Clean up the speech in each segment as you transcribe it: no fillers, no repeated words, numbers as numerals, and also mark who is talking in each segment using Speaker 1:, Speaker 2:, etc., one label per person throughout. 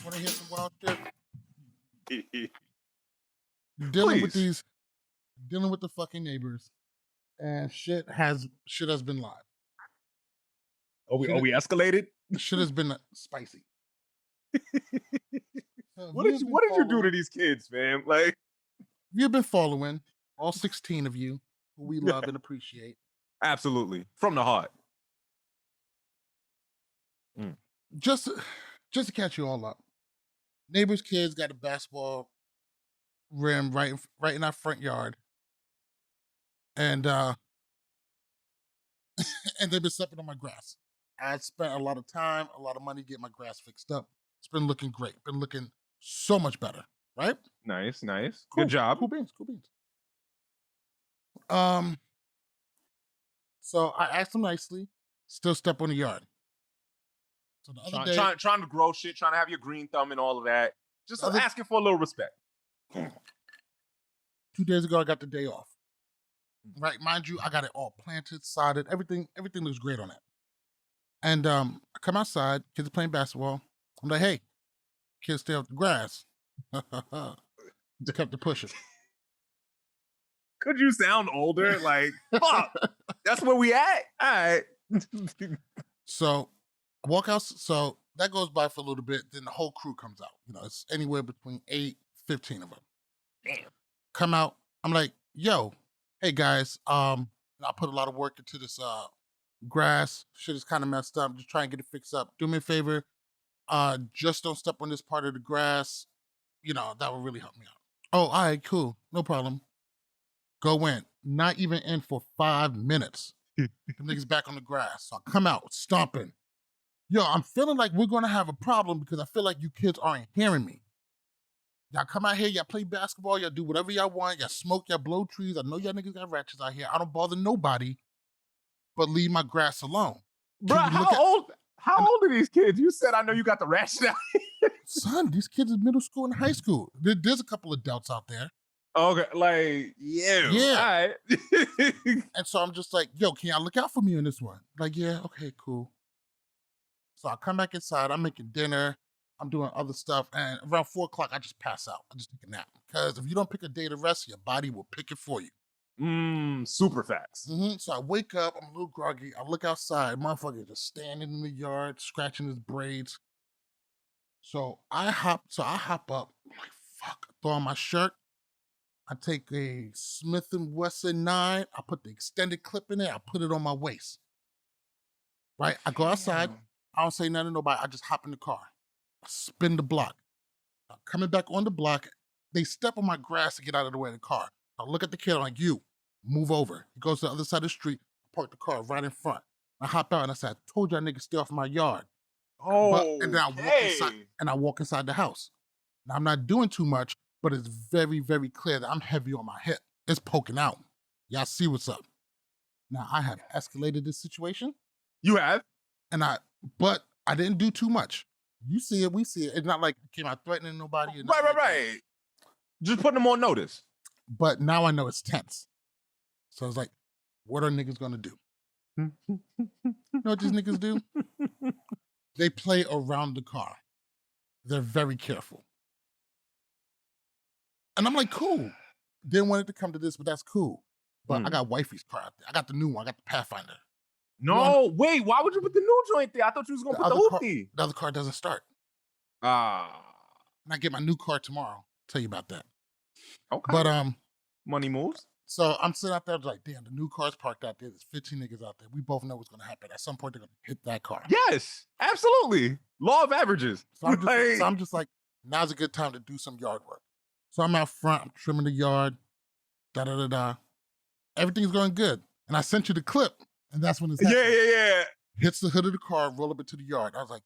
Speaker 1: Want to hear some wild shit?
Speaker 2: Please.
Speaker 1: Dealing with the fucking neighbors, and shit has been live.
Speaker 2: Are we escalated?
Speaker 1: Shit has been spicy.
Speaker 2: What did you do to these kids, man? Like,
Speaker 1: you've been following all 16 of you who we love and appreciate.
Speaker 2: Absolutely, from the heart.
Speaker 1: Just to catch you all up. Neighbors' kids got a basketball rim right in our front yard, and and they've been stepping on my grass. I spent a lot of time, a lot of money getting my grass fixed up. It's been looking great. Been looking so much better, right?
Speaker 2: Nice.
Speaker 1: Cool.
Speaker 2: Good job.
Speaker 1: Cool beans. So I asked them nicely, still step on the yard. So the other day,
Speaker 2: trying to grow shit, trying to have your green thumb and all of that. Just asking for a little respect.
Speaker 1: 2 days ago, I got the day off. Right, mind you, I got it all planted, sodded, everything looks great on it. And I come outside, kids are playing basketball. I'm like, hey, kids, stay off the grass. Kept it pushing.
Speaker 2: Could you sound older? Like, fuck, that's where we at? All right.
Speaker 1: So I walk out, so that goes by for a little bit, then the whole crew comes out. You know, it's anywhere between 8, 15 of them.
Speaker 2: Damn.
Speaker 1: Come out, I'm like, yo, hey guys, I put a lot of work into this grass. Shit is kind of messed up. Just try and get it fixed up. Do me a favor. Just don't step on this part of the grass. You know, that would really help me out. Oh, all right, cool. No problem. Go in. Not even in for 5 minutes. The niggas back on the grass. So I come out stomping. Yo, I'm feeling like we're going to have a problem because I feel like you kids aren't hearing me. Y'all come out here, y'all play basketball, y'all do whatever y'all want, y'all smoke, y'all blow trees. I know y'all niggas got ratchets out here. I don't bother nobody, but leave my grass alone.
Speaker 2: Bro, how old are these kids? You said I know you got the ratchet out here.
Speaker 1: Son, these kids are middle school and high school. There's a couple adults out there.
Speaker 2: Okay, like, yeah. All right.
Speaker 1: And so I'm just like, yo, can y'all look out for me on this one? Like, yeah, okay, cool. So I come back inside, I'm making dinner, I'm doing other stuff, and around 4 o'clock, I just pass out. I just take a nap. Because if you don't pick a day to rest, your body will pick it for you.
Speaker 2: Super facts.
Speaker 1: So I wake up, I'm a little groggy, I look outside, motherfucker just standing in the yard, scratching his braids. So I hop up, I'm like, fuck, I throw on my shirt, I take a Smith & Wesson 9, I put the extended clip in there, I put it on my waist. Right, I go outside, I don't say nothing to nobody, I just hop in the car, I spin the block. Coming back on the block, they step on my grass to get out of the way of the car. I look at the kid, I'm like, you, move over. He goes to the other side of the street, I park the car right in front. I hop out and I said, I told y'all niggas stay off my yard. And then I walk inside the house. Now I'm not doing too much, but it's very, very clear that I'm heavy on my hip. It's poking out. Y'all see what's up. Now I have escalated this situation.
Speaker 2: You have?
Speaker 1: But I didn't do too much. You see it, we see it. It's not like I came out threatening nobody.
Speaker 2: Right. Just putting them on notice.
Speaker 1: But now I know it's tense. So it's like, what are niggas gonna do? You know what these niggas do? They play around the car. They're very careful. And I'm like, cool. Didn't want it to come to this, but that's cool. But I got wifey's car out there. I got the new one. I got the Pathfinder.
Speaker 2: No, wait, why would you put the new joint there? I thought you was gonna put the hoopty.
Speaker 1: The other car doesn't start. And I get my new car tomorrow. I'll tell you about that.
Speaker 2: Okay.
Speaker 1: But
Speaker 2: money moves.
Speaker 1: So I'm sitting out there like, damn, the new car's parked out there. There's 15 niggas out there. We both know what's gonna happen. At some point, they're gonna hit that car.
Speaker 2: Yes, absolutely. Law of averages.
Speaker 1: So I'm just like, now's a good time to do some yard work. So I'm out front, I'm trimming the yard, da-da-da-da. Everything's going good. And I sent you the clip, and that's when it's happening.
Speaker 2: Yeah.
Speaker 1: Hits the hood of the car, roll up into the yard. I was like,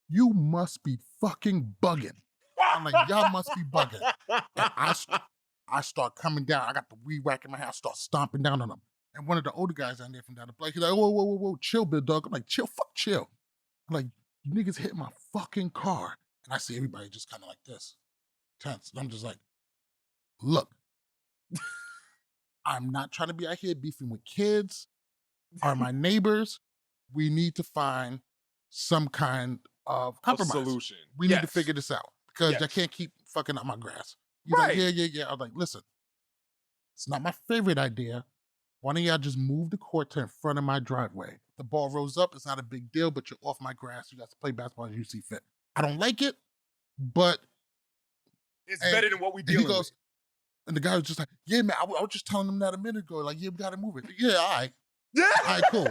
Speaker 1: you must be fucking bugging. I'm like, y'all must be bugging. And I start coming down. I got the weed whack in my hand. I start stomping down on them. And one of the older guys down there from down the block, he's like, whoa, chill, big dog. I'm like, chill. I'm like, you niggas hit my fucking car. And I see everybody just kind of like this, tense. And I'm just like, look, I'm not trying to be out here beefing with kids or my neighbors. We need to find some kind of
Speaker 2: A
Speaker 1: compromise.
Speaker 2: solution.
Speaker 1: We need to figure this out because I
Speaker 2: Yes.
Speaker 1: can't keep fucking up my grass. He's like,
Speaker 2: Right.
Speaker 1: yeah. I was like, listen, it's not my favorite idea. Why don't y'all just move the court to in front of my driveway? The ball rolls up. It's not a big deal, but you're off my grass. You got to play basketball as you see fit. I don't like it, but
Speaker 2: It's better than what we dealing with.
Speaker 1: And the guy was just like, yeah, man, I was just telling him that a minute ago. Like, yeah, we got to move it. Yeah, all right.
Speaker 2: Yeah.
Speaker 1: All right, cool.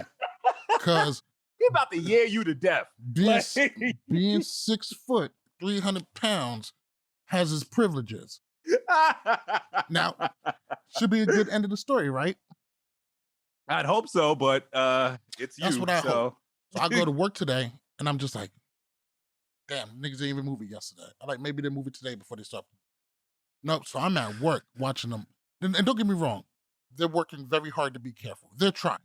Speaker 1: Because
Speaker 2: he about to you to death.
Speaker 1: Being 6 foot, 300 pounds has its privileges. Now, should be a good end of the story, right?
Speaker 2: I'd hope so, but it's you.
Speaker 1: That's what I hope. So I go to work today, and I'm just like, damn, niggas didn't even move it yesterday. I'm like, maybe they move it today before they start. Nope. So I'm at work watching them. And don't get me wrong, they're working very hard to be careful. They're trying.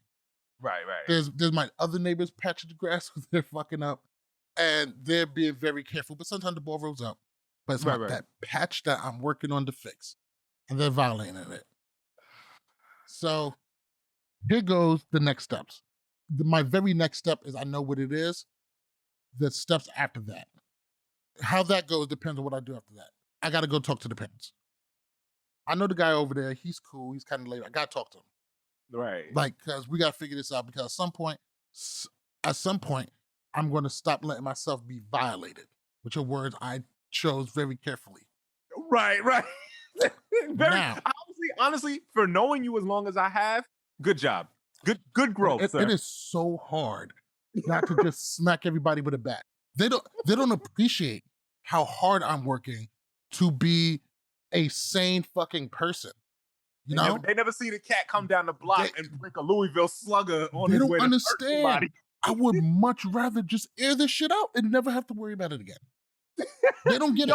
Speaker 2: Right.
Speaker 1: There's my other neighbors patching the grass because they're fucking up, and they're being very careful. But sometimes the ball rolls up. But it's not that patch that I'm working on to fix, and they're violating it. So here goes the next steps. My very next step is I know what it is. The steps after that. How that goes depends on what I do after that. I got to go talk to the parents. I know the guy over there. He's cool. He's kind of late. I got to talk to him.
Speaker 2: Right.
Speaker 1: Like, because we got to figure this out because at some point, I'm going to stop letting myself be violated, which are words I chose very carefully.
Speaker 2: Right. Honestly, for knowing you as long as I have, good job. Good growth, sir.
Speaker 1: It is so hard not to just smack everybody with a bat. They don't appreciate how hard I'm working to be a sane fucking person. You know?
Speaker 2: They never see the cat come down the block and break a Louisville Slugger on his way to hurt
Speaker 1: understand.
Speaker 2: somebody.
Speaker 1: I would much rather just air this shit out and never have to worry about it again. They don't get it.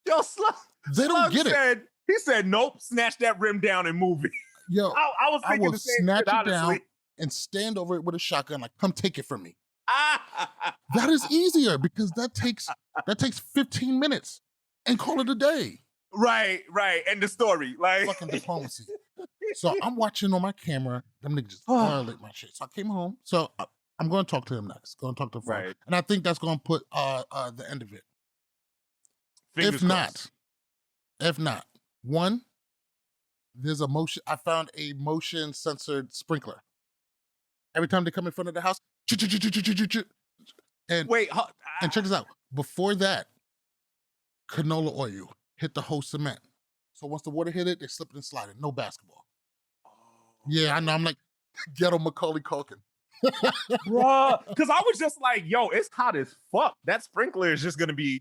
Speaker 2: They
Speaker 1: don't get it.
Speaker 2: He said, nope, snatch that rim down and move it.
Speaker 1: Yo,
Speaker 2: I was thinking the same
Speaker 1: snatch
Speaker 2: shit,
Speaker 1: it
Speaker 2: honestly.
Speaker 1: down and stand over it with a shotgun, like, come take it from me. That is easier because that takes 15 minutes and call it a day.
Speaker 2: Right. End the story. Like
Speaker 1: fucking diplomacy. So I'm watching on my camera. Them niggas just violate my shit. So I came home. So I'm going to talk to him next. Going to talk to him. Right. And I think that's going to put the end of it. If not, one, there's a motion. I found a motion censored sprinkler. Every time they come in front of the house, and and check this out. Before that, canola oil hit the whole cement. So once the water hit it, they slip it and slide it. No basketball. Yeah, I know. I'm like ghetto Macaulay Culkin.
Speaker 2: Bruh, because I was just like, yo, it's hot as fuck. That sprinkler is just gonna be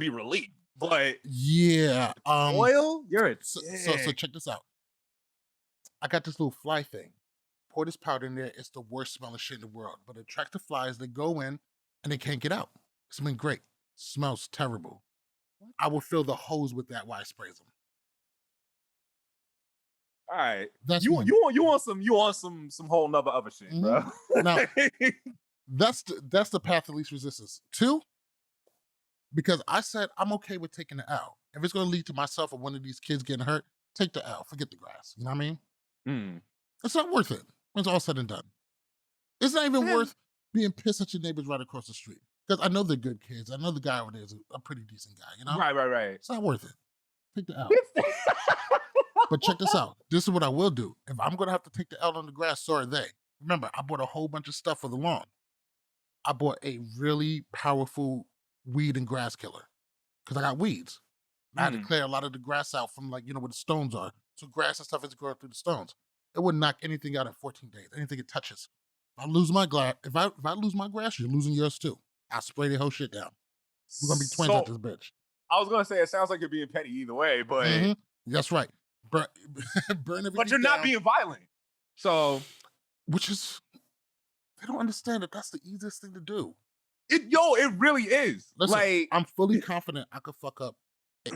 Speaker 2: relief. But
Speaker 1: yeah,
Speaker 2: oil,
Speaker 1: so check this out. I got this little fly thing. Pour this powder in there. It's the worst smelling shit in the world. But it attracts the flies. They go in and they can't get out. It's been great. Smells terrible. I will fill the hose with that while I spray them.
Speaker 2: All right.
Speaker 1: That's
Speaker 2: you want some whole nother other shit, bro.
Speaker 1: Now, that's the path of least resistance. 2, because I said I'm okay with taking the L. If it's going to lead to myself or one of these kids getting hurt, take the L. Forget the grass. You know what I mean? It's not worth it when it's all said and done. It's not even worth being pissed at your neighbors right across the street. Because I know they're good kids. I know the guy over there is a pretty decent guy, you know?
Speaker 2: Right.
Speaker 1: It's not worth it. Take the L. But check this out. This is what I will do. If I'm going to have to take the L on the grass, so are they. Remember, I bought a whole bunch of stuff for the lawn. I bought a really powerful weed and grass killer because I got weeds. I had to clear a lot of the grass out from, like, you know, where the stones are. So grass and stuff is growing through the stones. It would knock anything out in 14 days, anything it touches. If I lose my grass, if I lose my grass, you're losing yours too. I spray the whole shit down. We're gonna be twins at this bitch.
Speaker 2: I was gonna say it sounds like you're being petty either way, but
Speaker 1: that's right. Burn everything.
Speaker 2: But you're not being violent. So,
Speaker 1: which is, they don't understand that that's the easiest thing to do.
Speaker 2: It really is.
Speaker 1: Listen,
Speaker 2: like,
Speaker 1: I'm fully confident I could fuck up, 8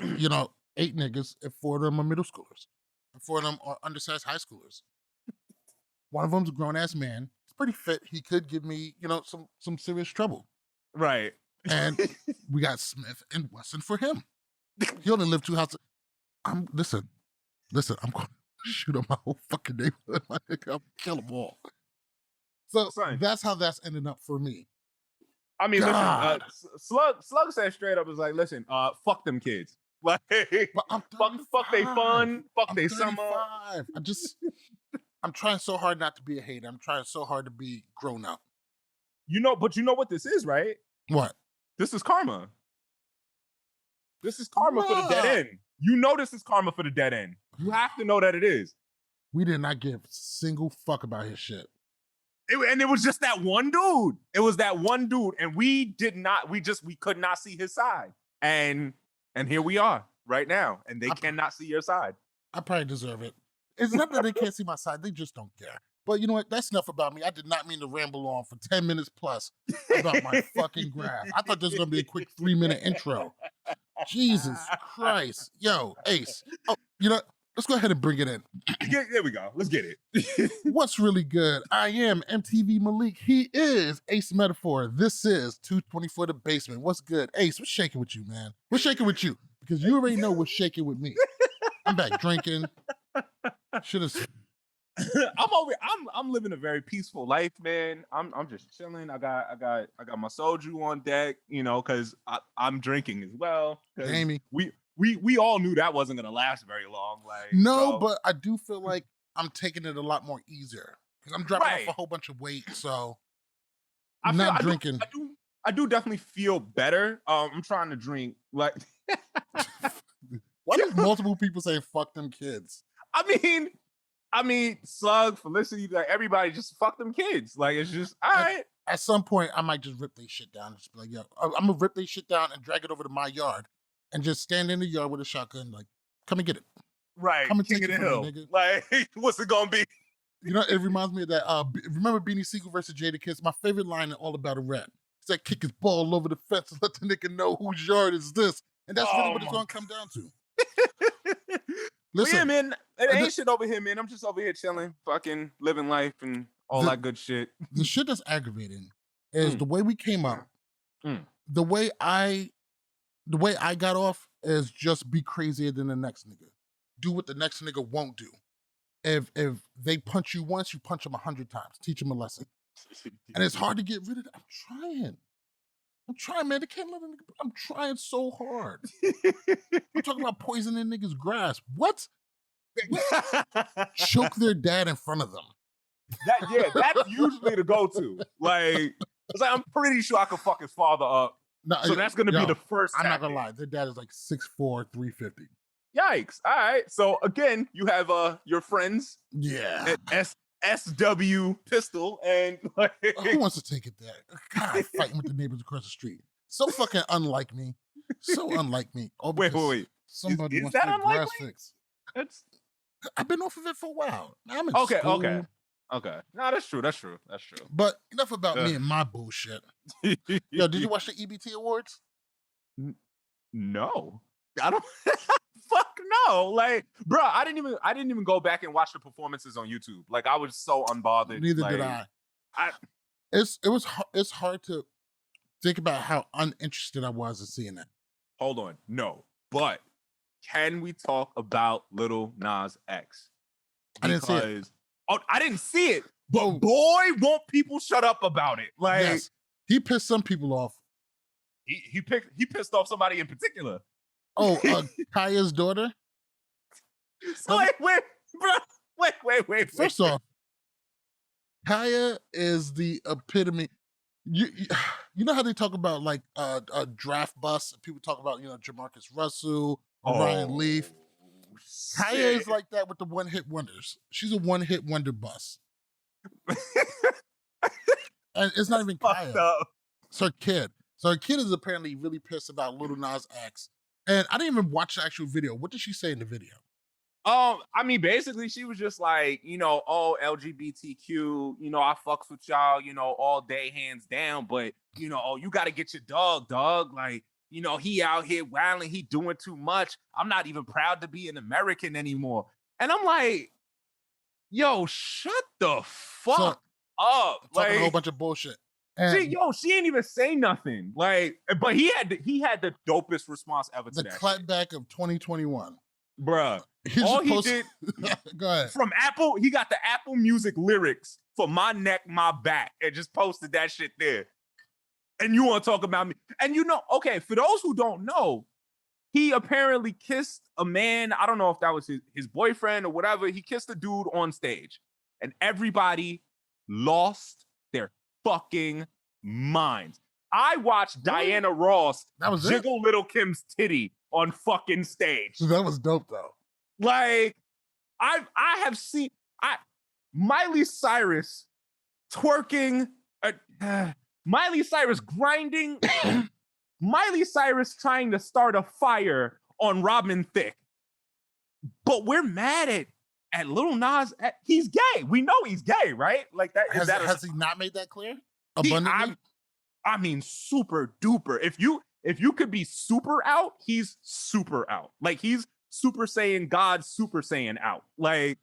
Speaker 1: niggas if 4 of them are middle schoolers, and 4 of them are undersized high schoolers. One of them's a grown ass man. He's pretty fit. He could give me, some serious trouble.
Speaker 2: Right.
Speaker 1: And we got Smith and Wesson for him. He only lived 2 houses. Listen, I'm going to shoot up my whole fucking neighborhood. My nigga, I'm gonna kill them all. So that's how that's ended up for me.
Speaker 2: I mean, listen,
Speaker 1: God.
Speaker 2: Slug said straight up, was like, listen, fuck them kids. Like,
Speaker 1: But I'm
Speaker 2: fuck they
Speaker 1: 35.
Speaker 2: fun, fuck
Speaker 1: I'm
Speaker 2: they summer.
Speaker 1: 35. I'm trying so hard not to be a hater. I'm trying so hard to be grown up.
Speaker 2: But you know what this is, right?
Speaker 1: What?
Speaker 2: This is karma. This is karma for the dead
Speaker 1: Bruh.
Speaker 2: end. You know this is karma for the dead end. You have to know that it is.
Speaker 1: We did not give a single fuck about his shit.
Speaker 2: And it was just that one dude. It was that one dude. And we could not see his side. And here we are right now. And they cannot see your side.
Speaker 1: I probably deserve it. It's not that they can't see my side. They just don't care. But you know what? That's enough about me. I did not mean to ramble on for 10 minutes plus about my fucking graph. I thought this was going to be a quick 3-minute intro. Jesus Christ. Yo, Ace. Oh, you know, let's go ahead and bring it in.
Speaker 2: There we go. Let's get it.
Speaker 1: What's really good? I am MTV Malik. He is Ace Metaphor. This is 224 The Basement. What's good? Ace, what's shaking with you, man? What's shaking with you? Because you already know what's shaking with me. I'm back drinking. Should have...
Speaker 2: I'm living a very peaceful life, man. I'm just chilling. I got my soju on deck, because I'm drinking as well.
Speaker 1: Amy,
Speaker 2: we all knew that wasn't gonna last very long. Like
Speaker 1: but I do feel like I'm taking it a lot more easier because I'm dropping off a whole bunch of weight. So I'm not drinking.
Speaker 2: I do definitely feel better. I'm trying to drink like.
Speaker 1: Why does multiple people say "fuck them kids"?
Speaker 2: I mean, Slug, Felicity, like everybody just fuck them kids. Like it's just all right.
Speaker 1: At some point, I might just rip their shit down and just be like, yo, I'm gonna rip their shit down and drag it over to my yard and just stand in the yard with a shotgun, like, come and get it.
Speaker 2: Right.
Speaker 1: Come and
Speaker 2: King
Speaker 1: take
Speaker 2: of
Speaker 1: it
Speaker 2: the
Speaker 1: from
Speaker 2: hill.
Speaker 1: me, nigga.
Speaker 2: Like, what's it gonna be?
Speaker 1: You know, it reminds me of that. Remember Beanie Siegel versus Jadakiss? My favorite line in All About a Rap. It's that kick his ball over the fence and let the nigga know whose yard is this. And that's really what it's gonna come down to. Listen,
Speaker 2: yeah, man, it ain't shit over here, man. I'm just over here chilling, fucking living life and all that good shit.
Speaker 1: The shit that's aggravating is the way we came up. The way I got off is just be crazier than the next nigga. Do what the next nigga won't do. If they punch you once, you punch them 100 times. Teach them a lesson. And it's hard to get rid of that. I'm trying, man. They can't let a nigga. I'm trying so hard. I'm talking about poisoning niggas' grass. What? Choke their dad in front of them.
Speaker 2: That's usually the go-to. Like, it's like I'm pretty sure I could fuck his father up. No, so that's gonna be the first.
Speaker 1: I'm not gonna lie. Their dad is like 6'4", 350.
Speaker 2: Yikes! All right. So again, you have your friends.
Speaker 1: Yeah.
Speaker 2: SW pistol and like...
Speaker 1: Who wants to take it there? God, fighting with the neighbors across the street. So fucking unlike me. So unlike me.
Speaker 2: Oh, wait.
Speaker 1: Somebody wants
Speaker 2: that
Speaker 1: to
Speaker 2: unlike
Speaker 1: grass
Speaker 2: me?
Speaker 1: fix. I've been off of it for a while. I'm in
Speaker 2: okay.
Speaker 1: school.
Speaker 2: No, that's true.
Speaker 1: But enough about me and my bullshit. Yo, did you watch the EBT Awards?
Speaker 2: No. I don't... Fuck no. Like, bro, I didn't even go back and watch the performances on YouTube. Like, I was so unbothered.
Speaker 1: Neither did I. It's hard to think about how uninterested I was in seeing that.
Speaker 2: Hold on. No. But can we talk about Lil Nas X?
Speaker 1: I didn't see it.
Speaker 2: Oh, I didn't see it. But boy, won't people shut up about it. Like,
Speaker 1: yes, he pissed some people off.
Speaker 2: He pissed off somebody in particular.
Speaker 1: Oh, Kaya's daughter?
Speaker 2: So wait.
Speaker 1: First off, Kaya is the epitome. You know how they talk about like a draft bust? People talk about, Jamarcus Russell or Ryan Leaf. Kaya is like that with the one-hit wonders. She's a one-hit wonder bust. And it's not even Kaya. It's her kid. So her kid is apparently really pissed about Lil Nas X. And I didn't even watch the actual video. What did she say in the video?
Speaker 2: I mean, basically, she was just like, oh, LGBTQ, I fucks with y'all, all day, hands down. But, oh, you got to get your dog. Like, he out here wilding, he doing too much. I'm not even proud to be an American anymore. And I'm like, yo, shut the fuck up.
Speaker 1: Talking a whole bunch of bullshit.
Speaker 2: She ain't even say nothing. Like, but he had the dopest response ever to that.
Speaker 1: The clapback of 2021.
Speaker 2: Bruh. All he did
Speaker 1: go ahead.
Speaker 2: From Apple, he got the Apple Music lyrics for My Neck, My Back, and just posted that shit there. And you want to talk about me? And okay, for those who don't know, he apparently kissed a man. I don't know if that was his boyfriend or whatever. He kissed a dude on stage, and everybody lost their fucking minds. I watched Diana Ross jiggle Little Kim's titty on fucking stage.
Speaker 1: That was dope though.
Speaker 2: Like, I have seen Miley Cyrus twerking, Miley Cyrus grinding, Miley Cyrus trying to start a fire on Robin Thicke. But we're mad at Lil Nas. He's gay. We know he's gay, right? Like that.
Speaker 1: Has he not made that clear? Abundantly?
Speaker 2: I mean, super duper. If you could be super out, he's super out. Like, he's Super Saiyan God, Super Saiyan out. Like,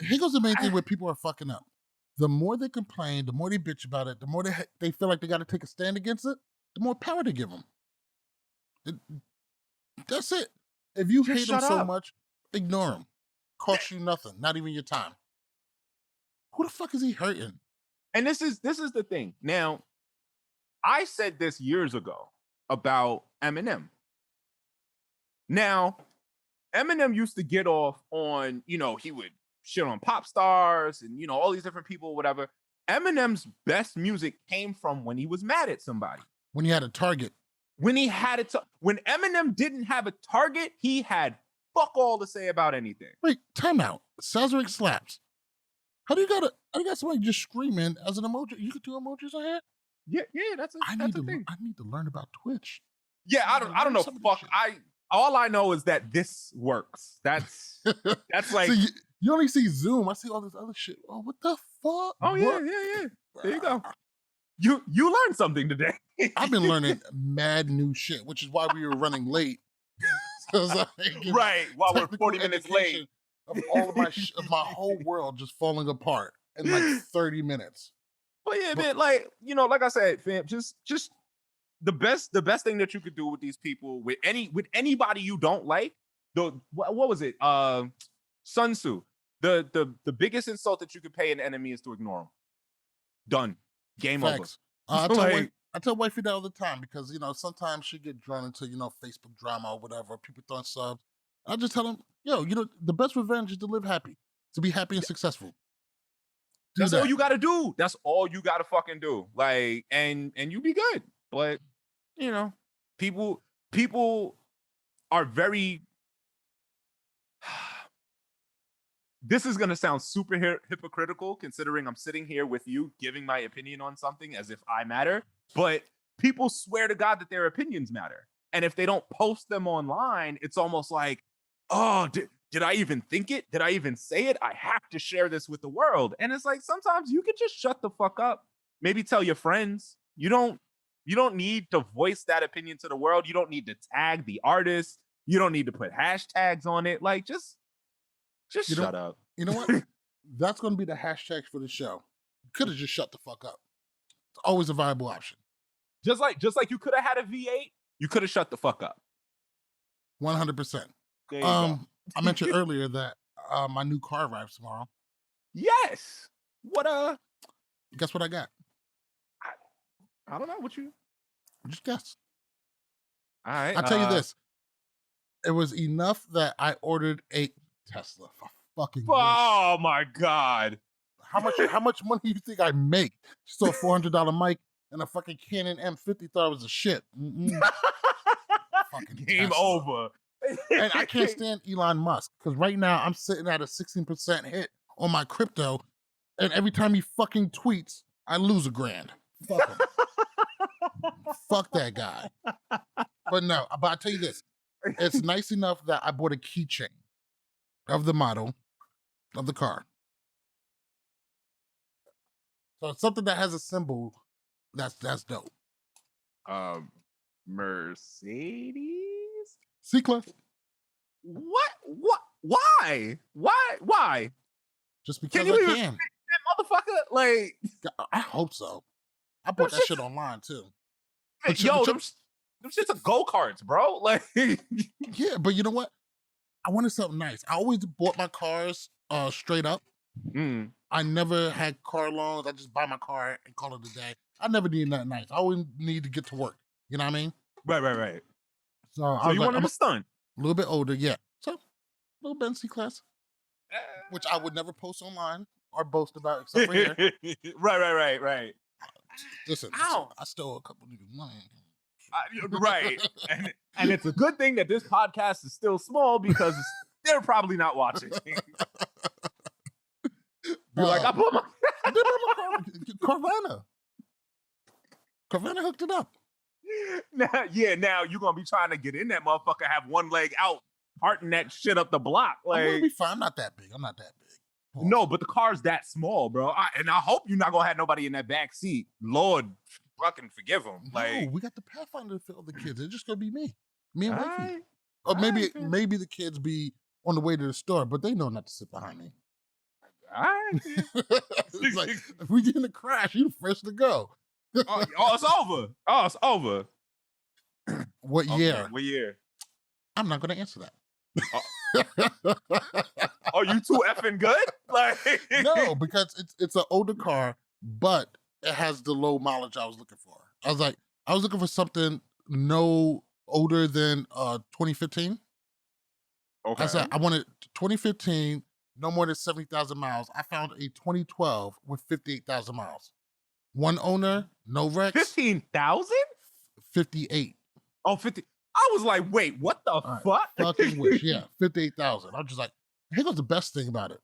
Speaker 1: here goes the main thing where people are fucking up. The more they complain, the more they bitch about it, the more they feel like they got to take a stand against it, the more power they give them. That's it. If you hate them so much, ignore them. Costs you nothing, not even your time. Who the fuck is he hurting?
Speaker 2: And this is the thing. Now, I said this years ago about Eminem. Now, Eminem used to get off on, he would shit on pop stars and, all these different people, whatever. Eminem's best music came from when he was mad at somebody.
Speaker 1: When he had a target.
Speaker 2: When Eminem didn't have a target, he had fuck all to say about anything.
Speaker 1: Wait, time out. Sazerac slaps. How do you got somebody just screaming as an emoji? You could do emojis on here?
Speaker 2: Yeah, that's a thing.
Speaker 1: I need to learn about Twitch.
Speaker 2: Yeah, I don't know. Fuck, all I know is that this works. That's like,
Speaker 1: so you only see Zoom. I see all this other shit. Oh, what the fuck?
Speaker 2: Oh yeah. There you go. You learned something today.
Speaker 1: I've been learning mad new shit, which is why we were running late.
Speaker 2: Right, while we're 40 minutes late.
Speaker 1: Of all of my whole world just falling apart in like 30 minutes.
Speaker 2: But yeah, man, like, like I said, fam, just the best thing that you could do with these people, with anybody you don't like, what was it? Sun Tzu. The biggest insult that you could pay an enemy is to ignore them. Done. Game
Speaker 1: Facts.
Speaker 2: over.
Speaker 1: I tell wifey that all the time because, sometimes she get drawn into, Facebook drama or whatever, people throwing subs. I just tell them, the best revenge is to live happy, to be happy and successful.
Speaker 2: That's all you got to do. That's all you got to fucking do. Like, and you be good. But, people are very, this is going to sound super hypocritical considering I'm sitting here with you giving my opinion on something as if I matter, but people swear to God that their opinions matter. And if they don't post them online, it's almost like, oh, did I even think it? Did I even say it? I have to share this with the world. And it's like, sometimes you can just shut the fuck up. Maybe tell your friends. You don't need to voice that opinion to the world. You don't need to tag the artist. You don't need to put hashtags on it. Like, just shut up.
Speaker 1: You know what? That's going to be the hashtags for the show. You could have just shut the fuck up. It's always a viable option.
Speaker 2: Just like you could have had a V8, you could have shut the fuck up.
Speaker 1: 100%. I mentioned earlier that my new car arrives tomorrow.
Speaker 2: Yes.
Speaker 1: Guess what I got?
Speaker 2: I don't know what you.
Speaker 1: Just guess.
Speaker 2: All right.
Speaker 1: I'll tell you this. It was enough that I ordered a Tesla.
Speaker 2: Oh my God.
Speaker 1: How much money do you think I make? Just a $400 mic and a fucking Canon M50 thought it was a shit.
Speaker 2: Fucking game Tesla. Over.
Speaker 1: And I can't stand Elon Musk because right now I'm sitting at a 16% hit on my crypto, and every time he fucking tweets, I lose $1,000. Fuck him. Fuck that guy. But I'll tell you this. It's nice enough that I bought a keychain of the model of the car. So it's something that has a symbol that's dope.
Speaker 2: Mercedes?
Speaker 1: C-Cliff.
Speaker 2: What? Why?
Speaker 1: Just because I can.
Speaker 2: That motherfucker, like,
Speaker 1: I hope so. I bought that shit online too.
Speaker 2: Yo, them shits are go-karts, bro. Like,
Speaker 1: yeah, but you know what? I wanted something nice. I always bought my cars straight up. I never had car loans. I just buy my car and call it a day. I never need nothing nice. I always need to get to work. You know what I mean?
Speaker 2: Right.
Speaker 1: So I
Speaker 2: So
Speaker 1: was
Speaker 2: you
Speaker 1: like,
Speaker 2: wanted
Speaker 1: I'm
Speaker 2: to stunt.
Speaker 1: a little bit older, yeah. So little Benz C-Class,
Speaker 2: Eh.
Speaker 1: which I would never post online or boast about except for here.
Speaker 2: Right.
Speaker 1: Listen,
Speaker 2: Ow.
Speaker 1: I stole a couple niggas' money.
Speaker 2: Right. And it's a good thing that this podcast is still small because they're probably not watching. Be like, I put my
Speaker 1: I did buy my Carvana hooked it up.
Speaker 2: now you're gonna be trying to get in that motherfucker, have one leg out, parting that shit up the block.
Speaker 1: I'm gonna
Speaker 2: Like,
Speaker 1: be fine. I'm not that big. Pause.
Speaker 2: no, but the car's that small, bro. And I hope you're not gonna have nobody in that back seat. Lord, fucking forgive them.
Speaker 1: No,
Speaker 2: Like,
Speaker 1: we got the Pathfinder for all the kids. It's just gonna be me and wifey.
Speaker 2: alright,
Speaker 1: Or maybe
Speaker 2: alright, man.
Speaker 1: maybe the kids be on the way to the store, but they know not to sit behind me.
Speaker 2: all right.
Speaker 1: It's like if we get in a crash, you the first to go.
Speaker 2: Oh, it's over. Oh, it's over.
Speaker 1: What year?
Speaker 2: What year?
Speaker 1: I'm not gonna answer that.
Speaker 2: Oh, you too effing good? Like,
Speaker 1: No, because it's an older car, but it has the low mileage I was looking for. I was looking for something no older than 2015.
Speaker 2: Okay.
Speaker 1: I said I wanted 2015, no more than 70,000 miles. I found a 2012 with 58,000 miles. One owner, no wrecks.
Speaker 2: 15,000?
Speaker 1: 58.
Speaker 2: Oh, 50. I was like, wait, what the fuck?
Speaker 1: Fucking wish. Yeah, 58,000. I'm just like, here goes the best thing about it.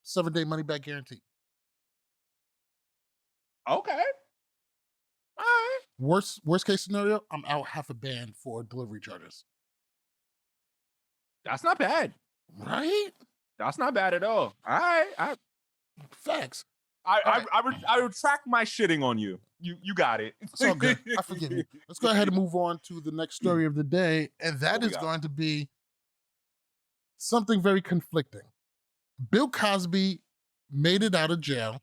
Speaker 1: 7-day money back guarantee.
Speaker 2: Okay. All right.
Speaker 1: Worst case scenario, I'm out half a band for delivery charges.
Speaker 2: That's not bad.
Speaker 1: Right?
Speaker 2: That's not bad at all. All right.
Speaker 1: Facts.
Speaker 2: I retract my shitting on you. You got it.
Speaker 1: It's all good. I forgive you. Let's go ahead and move on to the next story of the day. And that is going to be something very conflicting. Bill Cosby made it out of jail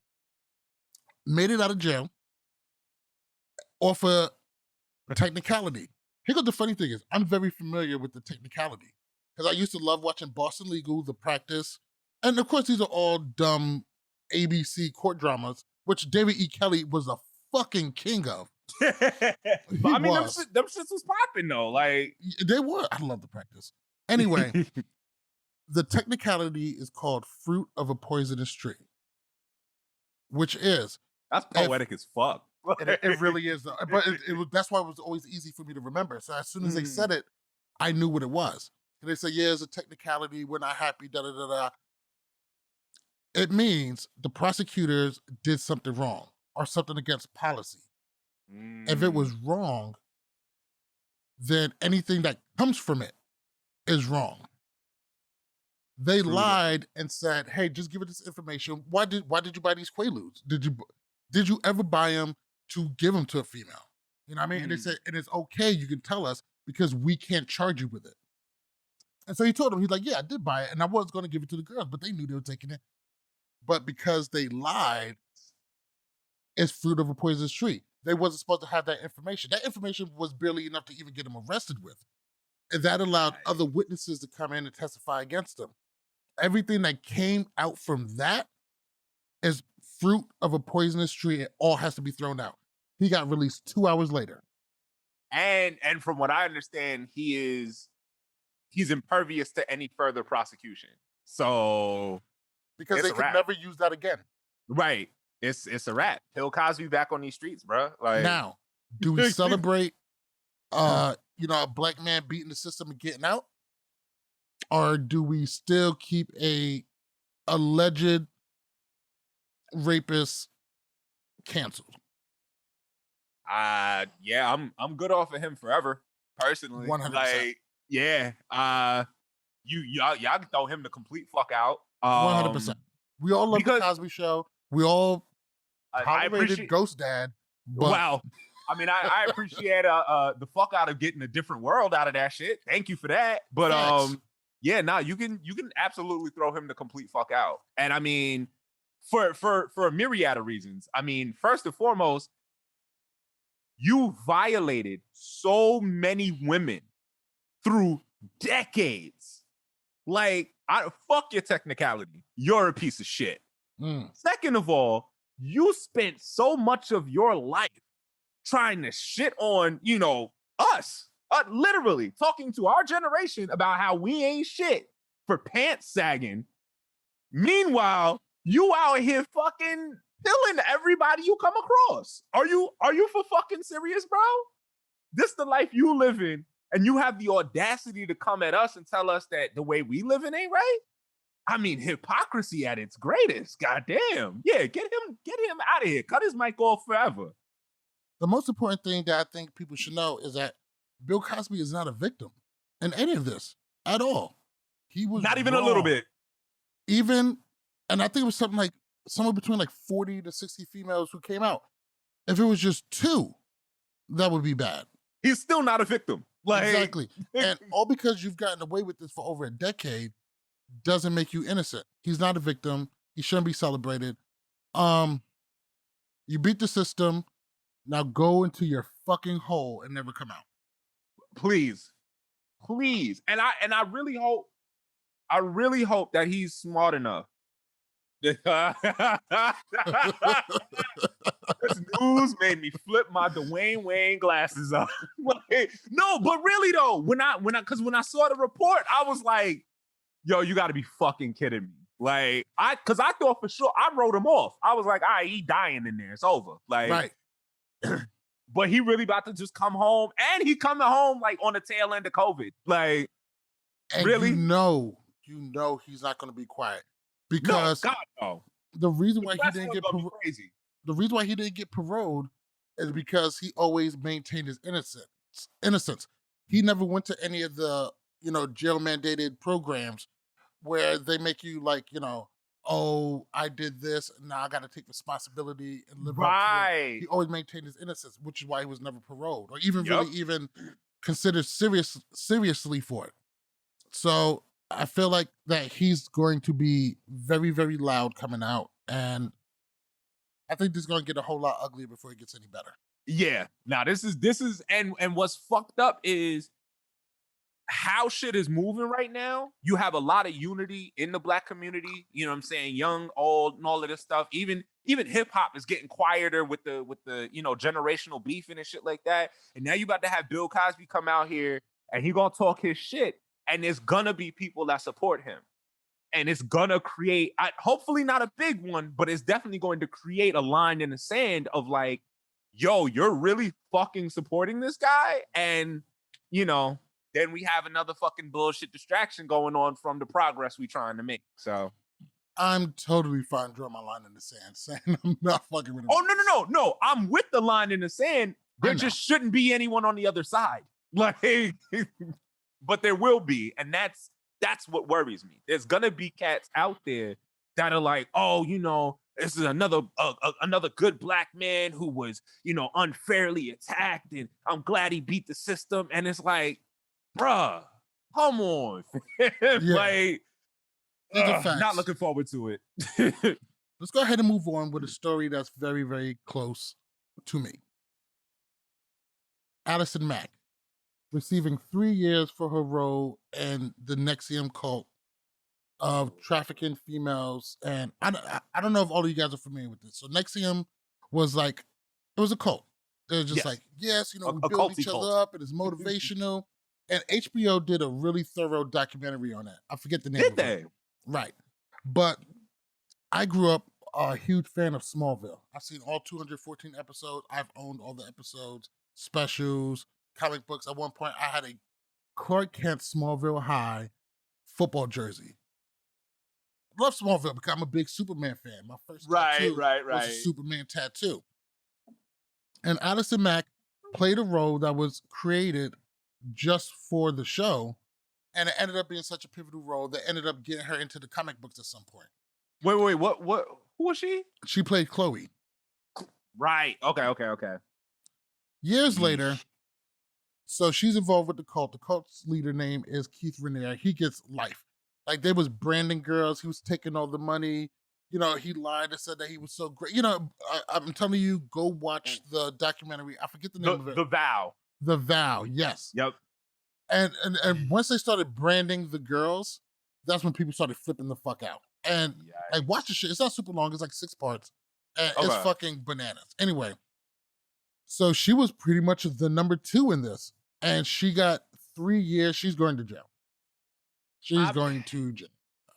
Speaker 1: off a technicality. Here goes the funny thing is, I'm very familiar with the technicality because I used to love watching Boston Legal, The Practice, and of course these are all dumb ABC court dramas, which David E. Kelly was a fucking king of.
Speaker 2: But I mean, them shits was popping though. Like,
Speaker 1: They were. I love The Practice. Anyway, the technicality is called Fruit of a Poisonous Tree, which is
Speaker 2: that's poetic as fuck.
Speaker 1: it really is, though. But that's why it was always easy for me to remember. So as soon as they said it, I knew what it was. And they say, yeah, it's a technicality. We're not happy. Da da da da. It means the prosecutors did something wrong or something against policy. If it was wrong, then anything that comes from it is wrong. They lied and said, "Hey, just give it this information. Why did you buy these Quaaludes? Did you ever buy them to give them to a female? You know what I mean?" And they said, "And it's okay. You can tell us because we can't charge you with it." And so he told them, he's like, "Yeah, I did buy it, and I was going to give it to the girls, but they knew they were taking it. But because they lied, it's fruit of a poisonous tree. They wasn't supposed to have that information. That information was barely enough to even get them arrested with, and that allowed other witnesses to come in and testify against them. Everything that came out from that is fruit of a poisonous tree. It all has to be thrown out." He got released 2 hours later.
Speaker 2: And from what I understand, he's impervious to any further prosecution. So
Speaker 1: because they could never use that again.
Speaker 2: Right. It's a wrap. Bill Cosby back on these streets, bro. Like,
Speaker 1: now, do we celebrate a black man beating the system and getting out? Or do we still keep a alleged rapist canceled?
Speaker 2: Yeah, I'm good off of him forever, personally.
Speaker 1: 100%.
Speaker 2: Like, yeah. Y'all can throw him the complete fuck out.
Speaker 1: 100%. We all love the Cosby Show. We all tolerated Ghost Dad. But...
Speaker 2: Wow. I mean, I appreciate the fuck out of getting a different world out of that shit. Thank you for that. But yeah, you can absolutely throw him the complete fuck out. And I mean, for a myriad of reasons. I mean, first and foremost, you violated so many women through decades. Like, fuck your technicality. You're a piece of shit. Second of all, you spent so much of your life trying to shit on, us, literally talking to our generation about how we ain't shit for pants sagging. Meanwhile, you out here fucking killing everybody you come across. Are you for fucking serious, bro? This the life you live in, and you have the audacity to come at us and tell us that the way we live in ain't right? I mean, hypocrisy at its greatest. Goddamn. Yeah, get him out of here. Cut his mic off forever.
Speaker 1: The most important thing that I think people should know is that Bill Cosby is not a victim in any of this at all. He was
Speaker 2: not even
Speaker 1: wrong.
Speaker 2: A little bit.
Speaker 1: Even, and I think it was something like somewhere between like 40 to 60 females who came out. If it was just 2, that would be bad.
Speaker 2: He's still not a victim. Like,
Speaker 1: exactly. And all because you've gotten away with this for over a decade doesn't make you innocent. He's not a victim. He shouldn't be celebrated. You beat the system. Now go into your fucking hole and never come out.
Speaker 2: Please. And I really hope that he's smart enough. This news made me flip my Dwayne Wayne glasses up. No, but really though, when I saw the report, I was like, yo, you gotta be fucking kidding me. Like, I thought for sure, I wrote him off. I was like, all right, he dying in there. It's over. Like,
Speaker 1: right.
Speaker 2: But he really about to just come home, and he coming home like on the tail end of COVID. Like,
Speaker 1: and
Speaker 2: really?
Speaker 1: You know he's not going to be quiet because
Speaker 2: no.
Speaker 1: The reason why he didn't get the reason why he didn't get paroled is because he always maintained his innocence. He never went to any of the jail mandated programs where they make you like oh, I did this, now I got to take responsibility and live up to it. He always maintained his innocence, which is why he was never paroled or even really even considered seriously for it. So I feel like that he's going to be very, very loud coming out, and I think this is going to get a whole lot uglier before it gets any better.
Speaker 2: Yeah. Now this is and what's fucked up is how shit is moving right now. You have a lot of unity in the Black community, you know what I'm saying, young, old, and all of this stuff. Even hip hop is getting quieter with the generational beefing and shit like that. And now you about to have Bill Cosby come out here and he gonna talk his shit, and there's gonna be people that support him. And it's gonna create, hopefully not a big one, but it's definitely going to create a line in the sand of like, yo, you're really fucking supporting this guy? And, then we have another fucking bullshit distraction going on from the progress we trying to make. So
Speaker 1: I'm totally fine drawing my line in the sand, saying I'm not fucking with him.
Speaker 2: Oh, no. I'm with the line in the sand. There just shouldn't be anyone on the other side. Like, but there will be. And that's what worries me. There's gonna be cats out there that are like, oh, this is another good Black man who was, unfairly attacked, and I'm glad he beat the system. And it's like, bruh, come on. Like, not looking forward to it.
Speaker 1: Let's go ahead and move on with a story that's very, very close to me. Allison Mack receiving 3 years for her role in the NXIVM cult of trafficking females. And I don't know if all of you guys are familiar with this. So NXIVM was like, it was a cult. They're just like, yes, we build each other up and it's motivational. And HBO did a really thorough documentary on that. I forget the name of it. Did they? Right. But I grew up a huge fan of Smallville. I've seen all 214 episodes. I've owned all the episodes, specials, comic books. At one point, I had a Clark Kent Smallville High football jersey. Love Smallville because I'm a big Superman fan. My first tattoo was a Superman tattoo. And Allison Mack played a role that was created just for the show, and it ended up being such a pivotal role that ended up getting her into the comic books at some point.
Speaker 2: Wait, what? Who was she?
Speaker 1: She played Chloe.
Speaker 2: Right. Okay.
Speaker 1: Years later, so she's involved with the cult. The cult's leader name is Keith Raniere. He gets life. Like, they was branding girls. He was taking all the money. He lied and said that he was so great. I'm telling you, go watch the documentary. I forget the name of it.
Speaker 2: The Vow.
Speaker 1: The Vow, yes.
Speaker 2: Yep.
Speaker 1: And once they started branding the girls, that's when people started flipping the fuck out. And like, watch the shit. It's not super long. It's like 6 parts. And it's
Speaker 2: Okay.
Speaker 1: fucking bananas. Anyway, so she was pretty much the number 2 in this, and she got 3 years. She's going to jail. She's
Speaker 2: I,
Speaker 1: going to jail.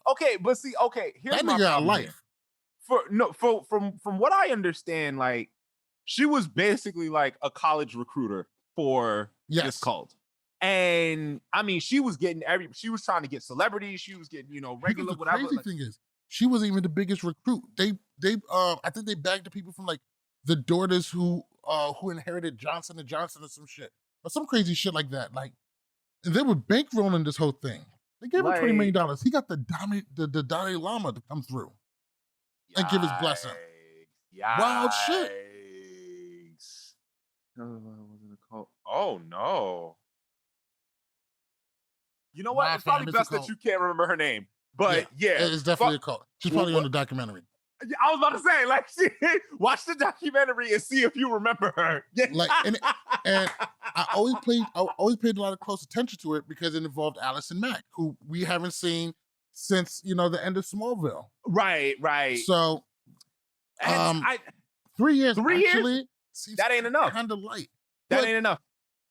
Speaker 2: okay, but see, okay, here's
Speaker 1: That
Speaker 2: my
Speaker 1: nigga got
Speaker 2: problem here.
Speaker 1: life.
Speaker 2: From what I understand, like she was basically like a college recruiter for this
Speaker 1: Yes.
Speaker 2: cult. And I mean, she was getting she was trying to get celebrities, she was getting, regular,
Speaker 1: The
Speaker 2: whatever.
Speaker 1: crazy
Speaker 2: Like,
Speaker 1: thing is, she wasn't even the biggest recruit. They I think they bagged the people from like the daughters who inherited Johnson and Johnson or some shit. Or some crazy shit like that. Like, and they were bankrolling this whole thing. They gave him $20 million. He got the Dalai Lama to come through and give his blessing. Wild shit.
Speaker 2: Oh no. You know what?
Speaker 1: My
Speaker 2: It's probably
Speaker 1: fam, it's a
Speaker 2: best that
Speaker 1: cult.
Speaker 2: you can't remember her name. But yeah,
Speaker 1: it's definitely a cult. She's probably on the documentary.
Speaker 2: I was about to say, like, watch the documentary and see if you remember her.
Speaker 1: Like, and I always paid a lot of close attention to it because it involved Allison Mack, who we haven't seen since the end of Smallville.
Speaker 2: Right.
Speaker 1: So, 3 years.
Speaker 2: 3 years?
Speaker 1: Actually,
Speaker 2: That ain't enough.
Speaker 1: Kind of light.
Speaker 2: That ain't enough.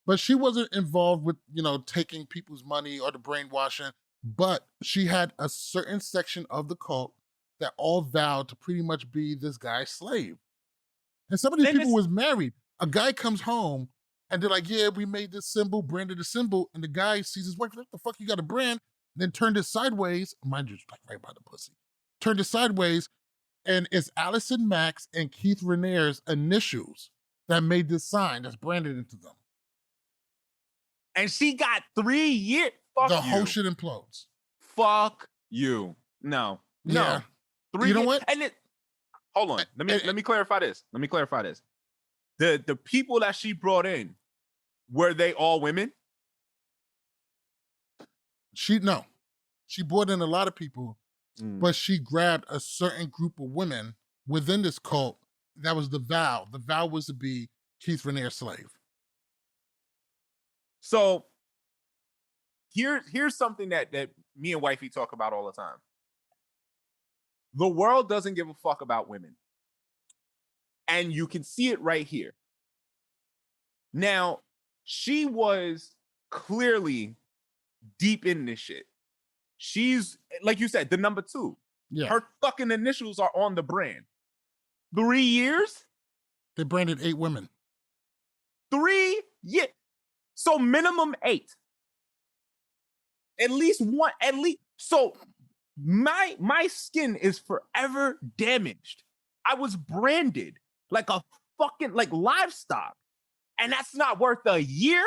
Speaker 1: But she wasn't involved with taking people's money or the brainwashing. But she had a certain section of the cult that all vowed to pretty much be this guy's slave. And some of these people was married. A guy comes home and they're like, yeah, we made this symbol, branded a symbol. And the guy sees his wife, what the fuck you got a brand? And then turned it sideways. Mind you, like right by the pussy. Turned it sideways. And it's Allison Mack's and Keith Raniere's initials that made this sign that's branded into them.
Speaker 2: And she got 3 years. Fuck
Speaker 1: the
Speaker 2: you.
Speaker 1: whole shit implodes.
Speaker 2: Fuck you. No.
Speaker 1: Yeah.
Speaker 2: 3
Speaker 1: You know
Speaker 2: years.
Speaker 1: what?
Speaker 2: And hold on. Let me clarify this. The people that she brought in, were they all women?
Speaker 1: She brought in a lot of people, but she grabbed a certain group of women within this cult. That was the vow. The vow was to be Keith Raniere's slave.
Speaker 2: So here's something that me and wifey talk about all the time. The world doesn't give a fuck about women. And you can see it right here. Now, she was clearly deep in this shit. She's, like you said, the number 2.
Speaker 1: Yeah.
Speaker 2: Her fucking initials are on the brand. 3 years?
Speaker 1: They branded 8 women.
Speaker 2: 3 years. So minimum 8. At least one, so my skin is forever damaged. I was branded like a fucking like livestock. And that's not worth a year?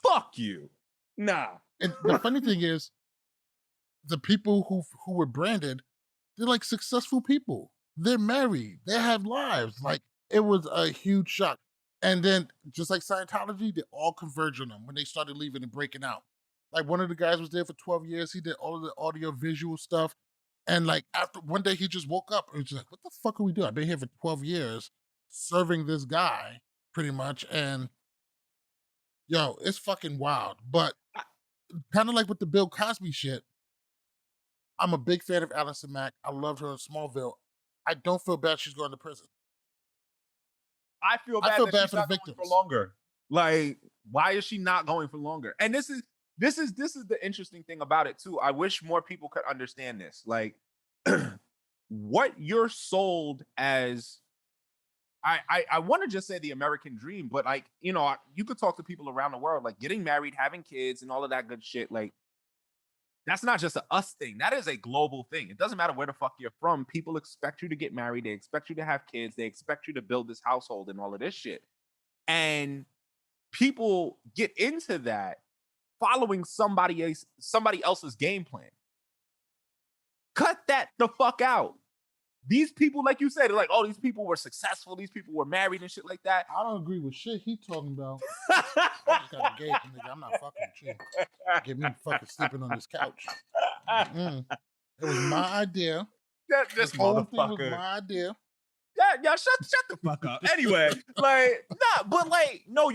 Speaker 2: Fuck you. Nah.
Speaker 1: And the funny thing is, the people who were branded, they're like successful people. They're married. They have lives. Like, it was a huge shock. And then, just like Scientology, they all converged on them when they started leaving and breaking out. Like, one of the guys was there for 12 years. He did all of the audio visual stuff. And like, after one day, he just woke up and was just like, what the fuck are we doing? I've been here for 12 years serving this guy, pretty much. And yo, it's fucking wild. But kind of like with the Bill Cosby shit, I'm a big fan of Allison Mack. I loved her in Smallville. I don't feel bad she's going to prison.
Speaker 2: I feel bad that she's not going for longer. Like, why is she not going for longer? And this is the interesting thing about it too. I wish more people could understand this. Like, what you're sold as, I want to just say the American dream, but like, you could talk to people around the world, like getting married, having kids, and all of that good shit. Like, that's not just a us thing. That is a global thing. It doesn't matter where the fuck you're from. People expect you to get married. They expect you to have kids. They expect you to build this household and all of this shit. And people get into that following somebody else's game plan. Cut that the fuck out. These people, like you said, like, oh, these people were successful. These people were married and shit like that.
Speaker 1: I don't agree with shit he talking about. I just got engaged, nigga. I'm not fucking with you. Get me fucking sleeping on this couch. It was my idea.
Speaker 2: This whole thing was
Speaker 1: my idea.
Speaker 2: Yeah, shut the fuck up. Anyway, like, nah, but like, no,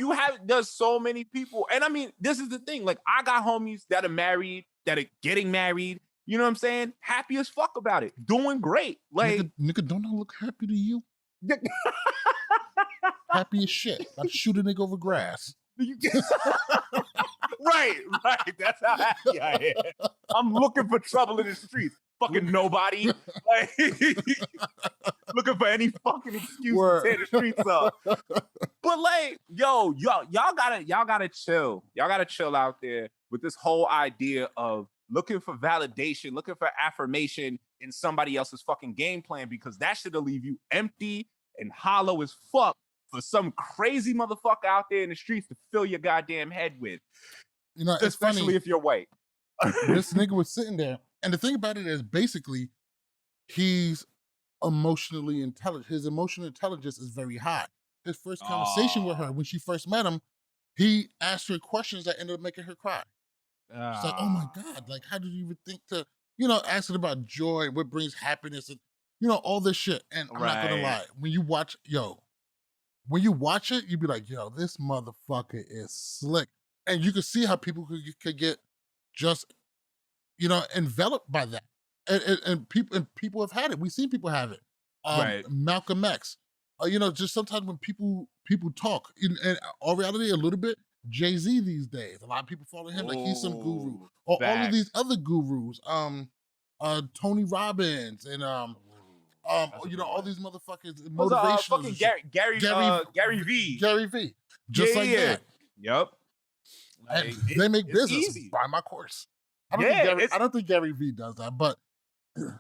Speaker 2: there's so many people. And I mean, this is the thing. Like, I got homies that are married, that are getting married, You know what I'm saying? Happy as fuck about it. Doing great. Like
Speaker 1: nigga, don't I look happy to you? Happy as shit. About to shoot a nigga over grass.
Speaker 2: Right. That's how happy I am. I'm looking for trouble in the streets. Fucking nobody. Like, looking for any fucking excuse to tear the streets up. But like, yo, y'all gotta chill. Y'all gotta chill out there with this whole idea of looking for validation, looking for affirmation in somebody else's fucking game plan, because that shit'll leave you empty and hollow as fuck for some crazy motherfucker out there in the streets to fill your goddamn head with.
Speaker 1: You know,
Speaker 2: especially
Speaker 1: funny.
Speaker 2: If you're white.
Speaker 1: This nigga was sitting there, and the thing about it is, basically, he's emotionally intelligent. His emotional intelligence is very high. His first conversation with her, when she first met him, he asked her questions that ended up making her cry. She's like, oh my God, like, how did you even think to, asking about joy, what brings happiness, and, all this shit. And I'm not gonna lie, when you watch it, you'd be like, yo, this motherfucker is slick. And you could see how people could get just, enveloped by that. And people have had it. We've seen people have it. Malcolm X. Just sometimes when people talk, in all reality, a little bit, Jay-Z these days. A lot of people follow him like he's some guru. Or all of these other gurus. Tony Robbins and all these motherfuckers. Motivational.
Speaker 2: Gary V.
Speaker 1: Gary V. Just like that.
Speaker 2: Yep.
Speaker 1: Like, they make business. Easy. Buy my course. I don't think Gary V does that, but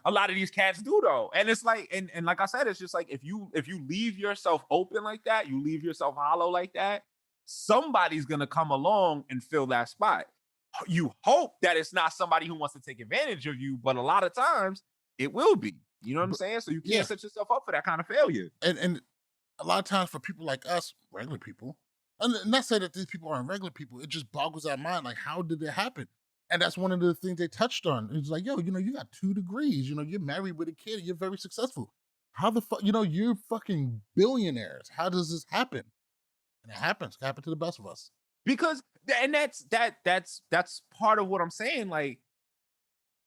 Speaker 2: a lot of these cats do though. And it's like, and like I said, it's just like if you leave yourself open like that, you leave yourself hollow like that, somebody's gonna come along and fill that spot. You hope that it's not somebody who wants to take advantage of you, but a lot of times it will be. You know what I'm saying? So you can't set yourself up for that kind of failure.
Speaker 1: And a lot of times for people like us, regular people, and not say that these people aren't regular people, it just boggles our mind. Like, how did it happen? And that's one of the things they touched on. It's like, yo, you got 2 degrees. You're married with a kid. You're very successful. How the fuck, you're fucking billionaires. How does this happen? And it happens. It happens to the best of us.
Speaker 2: Because, and that's part of what I'm saying. Like,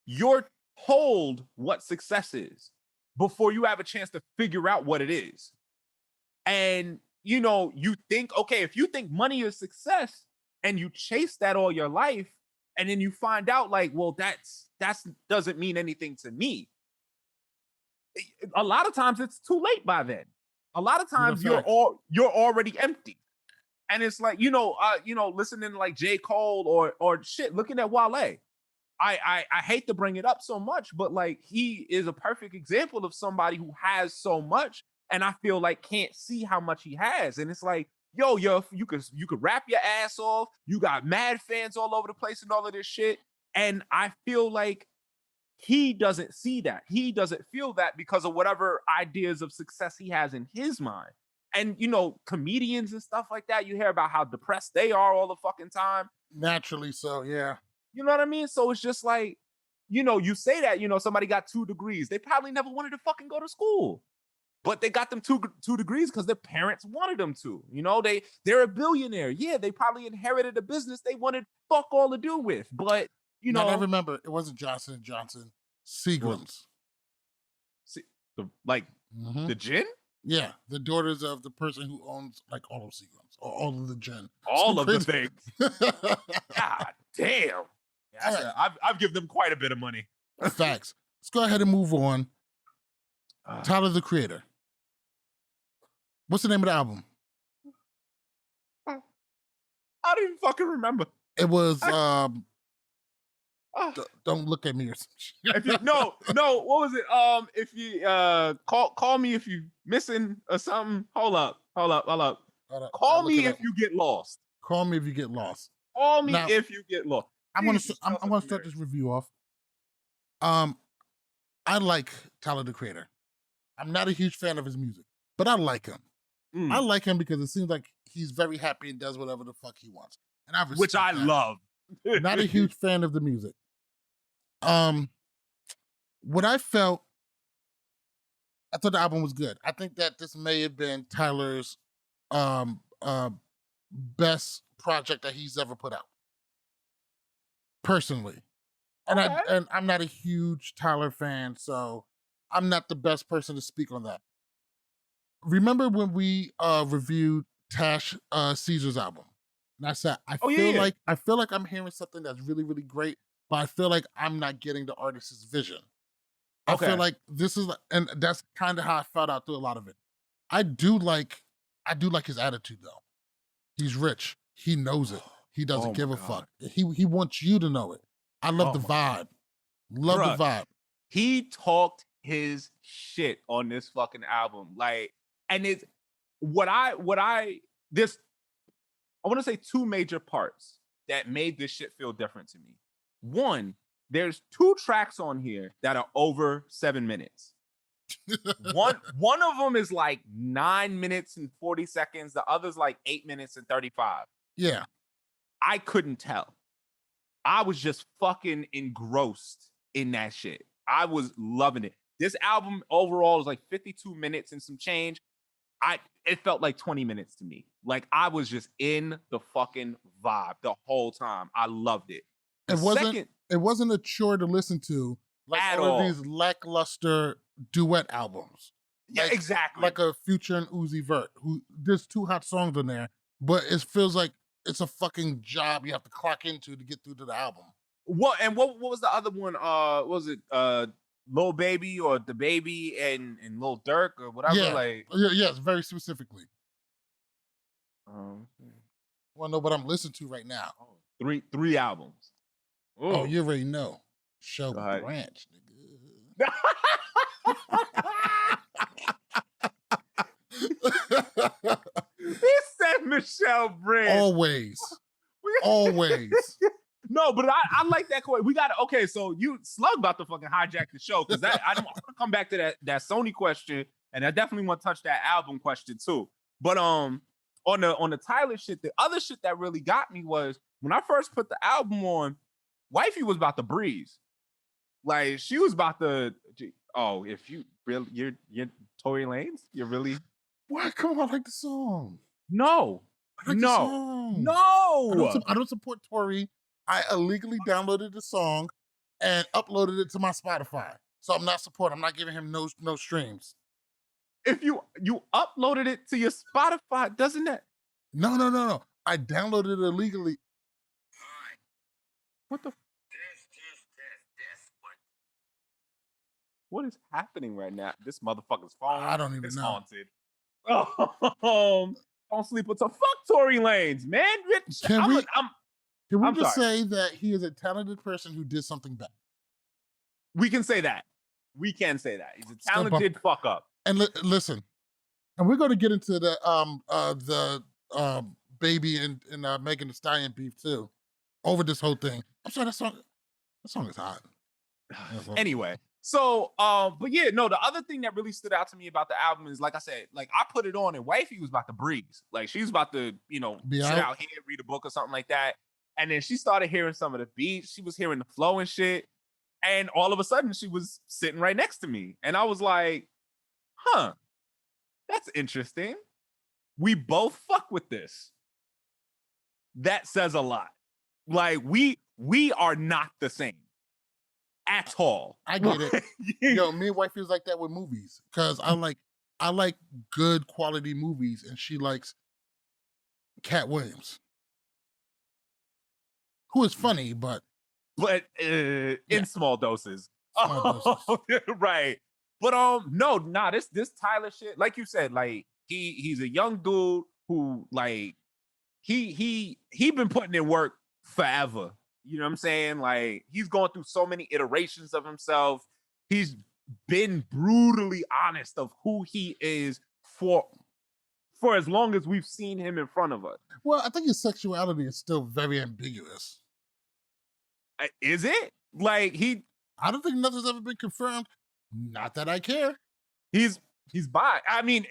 Speaker 2: you're told what success is before you have a chance to figure out what it is. And you think, okay, if you think money is success and you chase that all your life, and then you find out like, well, that's doesn't mean anything to me. A lot of times it's too late by then. A lot of times you're already empty. And it's like, listening to like J. Cole or shit, looking at Wale. I hate to bring it up so much, but like he is a perfect example of somebody who has so much, and I feel like can't see how much he has. And it's like, yo, you could rap your ass off. You got mad fans all over the place and all of this shit. And I feel like he doesn't see that. He doesn't feel that because of whatever ideas of success he has in his mind. And comedians and stuff like that, you hear about how depressed they are all the fucking time.
Speaker 1: Naturally so, yeah.
Speaker 2: You know what I mean? So it's just like, you say that, somebody got 2 degrees. They probably never wanted to fucking go to school. But they got them two degrees because their parents wanted them to. They're a billionaire. Yeah, they probably inherited a business they wanted fuck all to do with. But
Speaker 1: I remember it wasn't Johnson & Johnson. Seagram's.
Speaker 2: The gin?
Speaker 1: Yeah, the daughters of the person who owns like all of Seagram's or all of the gin.
Speaker 2: All of the things. God damn. Yeah, right. I've given them quite a bit of money.
Speaker 1: Facts. Let's go ahead and move on. Tyler, the Creator. What's the name of the album?
Speaker 2: I don't even fucking remember.
Speaker 1: It was Don't Look at Me or some shit.
Speaker 2: No, what was it? If you call me if you missing or something. Hold up. Call me if you get lost.
Speaker 1: Call me if you get lost.
Speaker 2: Call me if you get lost.
Speaker 1: I'm gonna start this review off. I like Tyler, the Creator. I'm not a huge fan of his music, but I like him. I like him because it seems like he's very happy and does whatever the fuck he wants. And
Speaker 2: which I love.
Speaker 1: Not a huge fan of the music. What I thought the album was good. I think that this may have been Tyler's best project that he's ever put out. Personally. And
Speaker 2: Okay.
Speaker 1: I'm not a huge Tyler fan, so I'm not the best person to speak on that. Remember when we reviewed Tash Caesar's album? And I said
Speaker 2: Oh yeah.
Speaker 1: I feel like I'm hearing something that's really, really great, but I feel like I'm not getting the artist's vision. I feel
Speaker 2: Okay.
Speaker 1: like this is, and that's kind of how I felt out through a lot of it. I do like his attitude though. He's rich. He knows it. He doesn't
Speaker 2: Oh my
Speaker 1: give a
Speaker 2: god.
Speaker 1: fuck. He wants you to know it. I love
Speaker 2: Oh
Speaker 1: the
Speaker 2: my god.
Speaker 1: vibe. Love the
Speaker 2: Bruh,
Speaker 1: vibe.
Speaker 2: he talked his shit on this fucking album. Like, and it's this I want to say two major parts that made this shit feel different to me. One, there's 2 tracks on here that are over 7 minutes. One of them is like 9 minutes and 40 seconds. The other's like 8 minutes and 35.
Speaker 1: Yeah.
Speaker 2: I couldn't tell. I was just fucking engrossed in that shit. I was loving it. This album overall is like 52 minutes and some change. It felt like 20 minutes to me. Like I was just in the fucking vibe the whole time. I loved it.
Speaker 1: It wasn't a chore to listen to like
Speaker 2: At
Speaker 1: all of
Speaker 2: all.
Speaker 1: these lackluster duet albums.
Speaker 2: Yeah,
Speaker 1: Like-
Speaker 2: exactly.
Speaker 1: Like a Future and Uzi Vert, who there's 2 hot songs in there, but it feels like it's a fucking job you have to clock into to get through to the album.
Speaker 2: what was the other one? What was it Lil Baby or The Baby and Lil Durk or whatever?
Speaker 1: Yeah.
Speaker 2: Like
Speaker 1: Yes, very specifically.
Speaker 2: um,
Speaker 1: Want to know what I'm listening to right now?
Speaker 2: three albums.
Speaker 1: Oh,
Speaker 2: Ooh.
Speaker 1: you already know. Show
Speaker 2: Go ahead.
Speaker 1: Branch, nigga.
Speaker 2: He said Michelle Branch.
Speaker 1: Always. Always.
Speaker 2: No, but I like that quote. We got to, okay, so you Slug about to fucking hijack the show because I want to come back to that Sony question, and I definitely want to touch that album question too. But on the Tyler shit, the other shit that really got me was when I first put the album on, Wifey was about to breeze. Like she was about to, oh, if you really you're Tory Lanez, you're really
Speaker 1: What? Come on, I like the song.
Speaker 2: no.
Speaker 1: I like the song.
Speaker 2: No.
Speaker 1: I don't support Tory. I illegally downloaded the song and uploaded it to my Spotify. So I'm not supporting. I'm not giving him no streams.
Speaker 2: If you uploaded it to your Spotify, doesn't that?
Speaker 1: No. I downloaded it illegally.
Speaker 2: What the? What is happening right now? This motherfucker's phone.
Speaker 1: I don't even
Speaker 2: is
Speaker 1: know.
Speaker 2: haunted. Don't sleep with fuck Tory Lanez, man.
Speaker 1: Can we
Speaker 2: I'm
Speaker 1: just say that he is a talented person who did something bad?
Speaker 2: We can say that. We can say that. He's a talented fuck up.
Speaker 1: And listen, and we're going to get into the Baby and Megan Thee Stallion beef too, over this whole thing. I'm sorry, that song is hot.
Speaker 2: Anyway, so but yeah, no, the other thing that really stood out to me about the album is, like I said, like I put it on and Wifey was about to breeze. Like she was about to,
Speaker 1: Be
Speaker 2: sit
Speaker 1: out?
Speaker 2: out here, read a book or something like that. And then she started hearing some of the beats. She was hearing the flow and shit. And all of a sudden she was sitting right next to me. And I was like, huh, that's interesting. We both fuck with this. That says a lot. Like we are not the same at all.
Speaker 1: I get it. Yo, me and wife feels like that with movies because I like good quality movies, and she likes Cat Williams, who is funny, but
Speaker 2: in small doses.
Speaker 1: Small doses.
Speaker 2: Right. But this Tyler shit, like you said, like he's a young dude who like he been putting in work forever. You know what I'm saying? Like he's going through so many iterations of himself. He's been brutally honest of who he is for as long as we've seen him in front of us.
Speaker 1: Well, I think his sexuality is still very ambiguous.
Speaker 2: Is it? Like
Speaker 1: I don't think nothing's ever been confirmed. Not that I care.
Speaker 2: He's bi. I mean,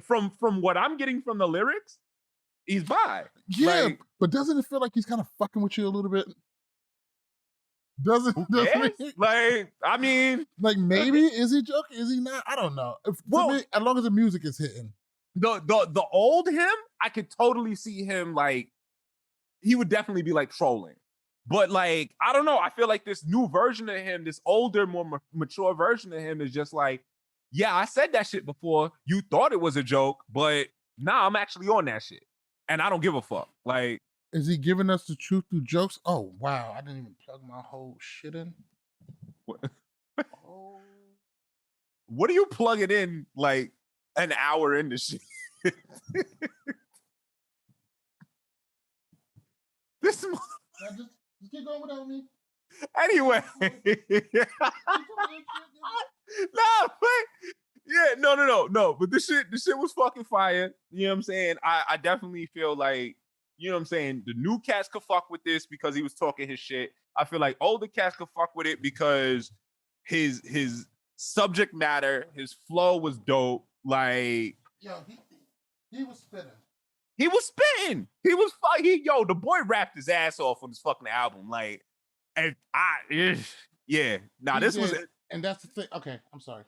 Speaker 2: from what I'm getting from the lyrics, he's bi.
Speaker 1: Yeah,
Speaker 2: like,
Speaker 1: but doesn't it feel like he's kind of fucking with you a little bit? Doesn't
Speaker 2: it? Like, I mean,
Speaker 1: like maybe is he joking? Is he not? I don't know. To me, as long as the music is hitting.
Speaker 2: The old him, I could totally see him like he would definitely be like trolling. But like, I don't know. I feel like this new version of him, this older, more mature version of him is just like, yeah, I said that shit before. You thought it was a joke, but nah, I'm actually on that shit. And I don't give a fuck. Like,
Speaker 1: Is he giving us the truth through jokes? Oh, wow. I didn't even plug my whole shit in.
Speaker 2: what,
Speaker 1: Oh.
Speaker 2: what are you plugging in like an hour into shit? This
Speaker 1: Now just keep going without me.
Speaker 2: anyway. No, yeah, no. But this shit was fucking fire. You know what I'm saying? I definitely feel like, you know what I'm saying, the new cats could fuck with this because he was talking his shit. I feel like older cats could fuck with it because his subject matter, his flow was dope. Like,
Speaker 1: yo, he was spitting.
Speaker 2: He was spitting. He was yo, the boy rapped his ass off on this fucking album. Like, and yeah. Nah, this was it.
Speaker 1: And that's the thing. Okay, I'm sorry.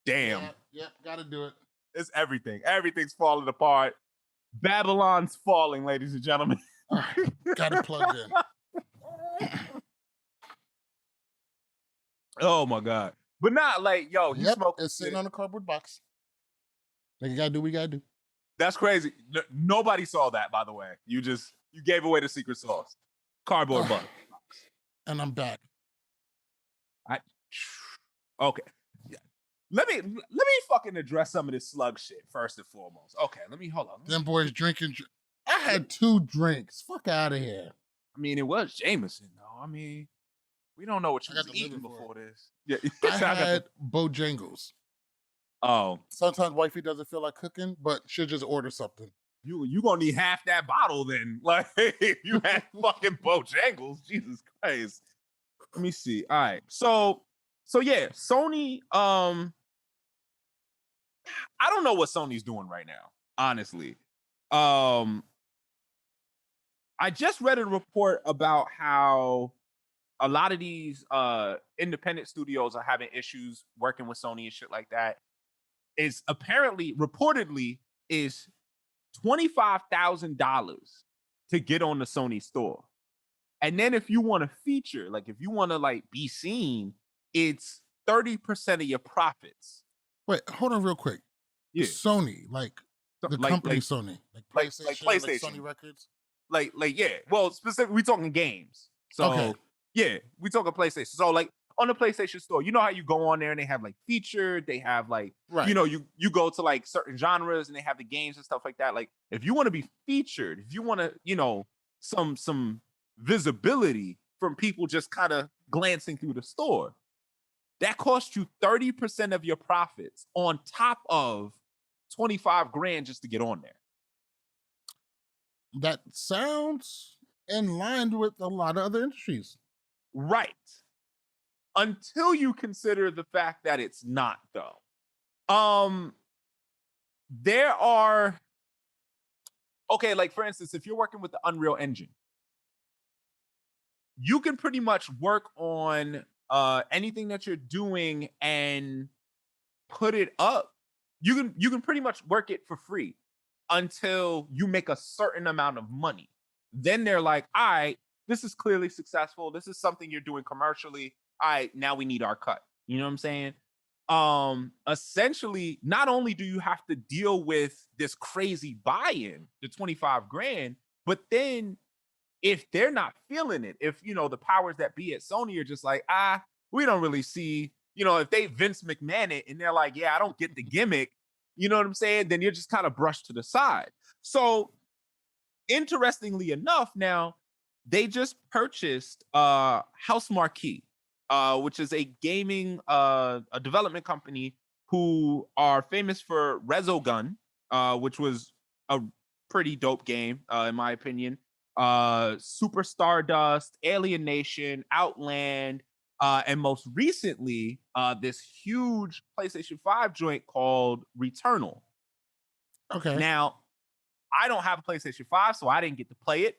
Speaker 2: Damn.
Speaker 1: Yeah, gotta do it.
Speaker 2: It's everything. Everything's falling apart. Babylon's falling, ladies and gentlemen.
Speaker 1: All right, got it plugged in.
Speaker 2: Oh my god. But not like, yo, he smoked.
Speaker 1: It's sitting on a cardboard box. Like, you gotta do what you gotta do.
Speaker 2: That's crazy. Nobody saw that, by the way. You gave away the secret sauce. Cardboard box.
Speaker 1: And I'm back.
Speaker 2: Okay. Yeah. Let me fucking address some of this slug shit first and foremost. Okay, hold on.
Speaker 1: Them boys drinking. I had 2 drinks. Fuck out of here.
Speaker 2: I mean, it was Jameson, though. I mean, we don't know what you was eating before this. Yeah,
Speaker 1: I had Bojangles.
Speaker 2: Oh.
Speaker 1: Sometimes wifey doesn't feel like cooking, but she'll just order something.
Speaker 2: You gonna need half that bottle then. Like, you had fucking Bojangles. Jesus Christ. Let me see. All right. So yeah, Sony, I don't know what Sony's doing right now, honestly. I just read a report about how a lot of these independent studios are having issues working with Sony and shit like that. Is apparently, reportedly, is $25,000 to get on the Sony store. And then if you want to feature, like if you want to like be seen, it's 30% of your profits.
Speaker 1: Wait, hold on real quick.
Speaker 2: Yeah.
Speaker 1: Sony, like the company Sony. Like PlayStation,
Speaker 2: like PlayStation.
Speaker 1: Like Sony Records.
Speaker 2: Like, yeah. Well, specifically, we talking games. So
Speaker 1: okay.
Speaker 2: Yeah, we talking PlayStation. So like on the PlayStation store, you know how you go on there and they have like featured, they have like,
Speaker 1: right.
Speaker 2: You know, you go to like certain genres and they have the games and stuff like that. Like if you want to be featured, if you want to, you know, some visibility from people just kind of glancing through the store, that costs you 30% of your profits on top of 25 grand just to get on there.
Speaker 1: That sounds in line with a lot of other industries.
Speaker 2: Right. Until you consider the fact that it's not, though. There are, okay, like for instance, if you're working with the Unreal Engine, you can pretty much work on anything that you're doing and put it up. You can pretty much work it for free until you make a certain amount of money. Then they're like, all right, this is clearly successful. This is something you're doing commercially. All right, now we need our cut. You know what I'm saying? Essentially, not only do you have to deal with this crazy buy-in, the 25 grand, but then if they're not feeling it, if, you know, the powers that be at Sony are just like, we don't really see, you know, if they Vince McMahon it and they're like, yeah, I don't get the gimmick, you know what I'm saying? Then you're just kind of brushed to the side. So interestingly enough, now they just purchased House Marquis, which is a gaming a development company who are famous for Resogun, which was a pretty dope game, in my opinion. Super Stardust, Alien Nation, Outland, and most recently, this huge PlayStation 5 joint called Returnal.
Speaker 1: Okay.
Speaker 2: Now, I don't have a PlayStation 5, so I didn't get to play it.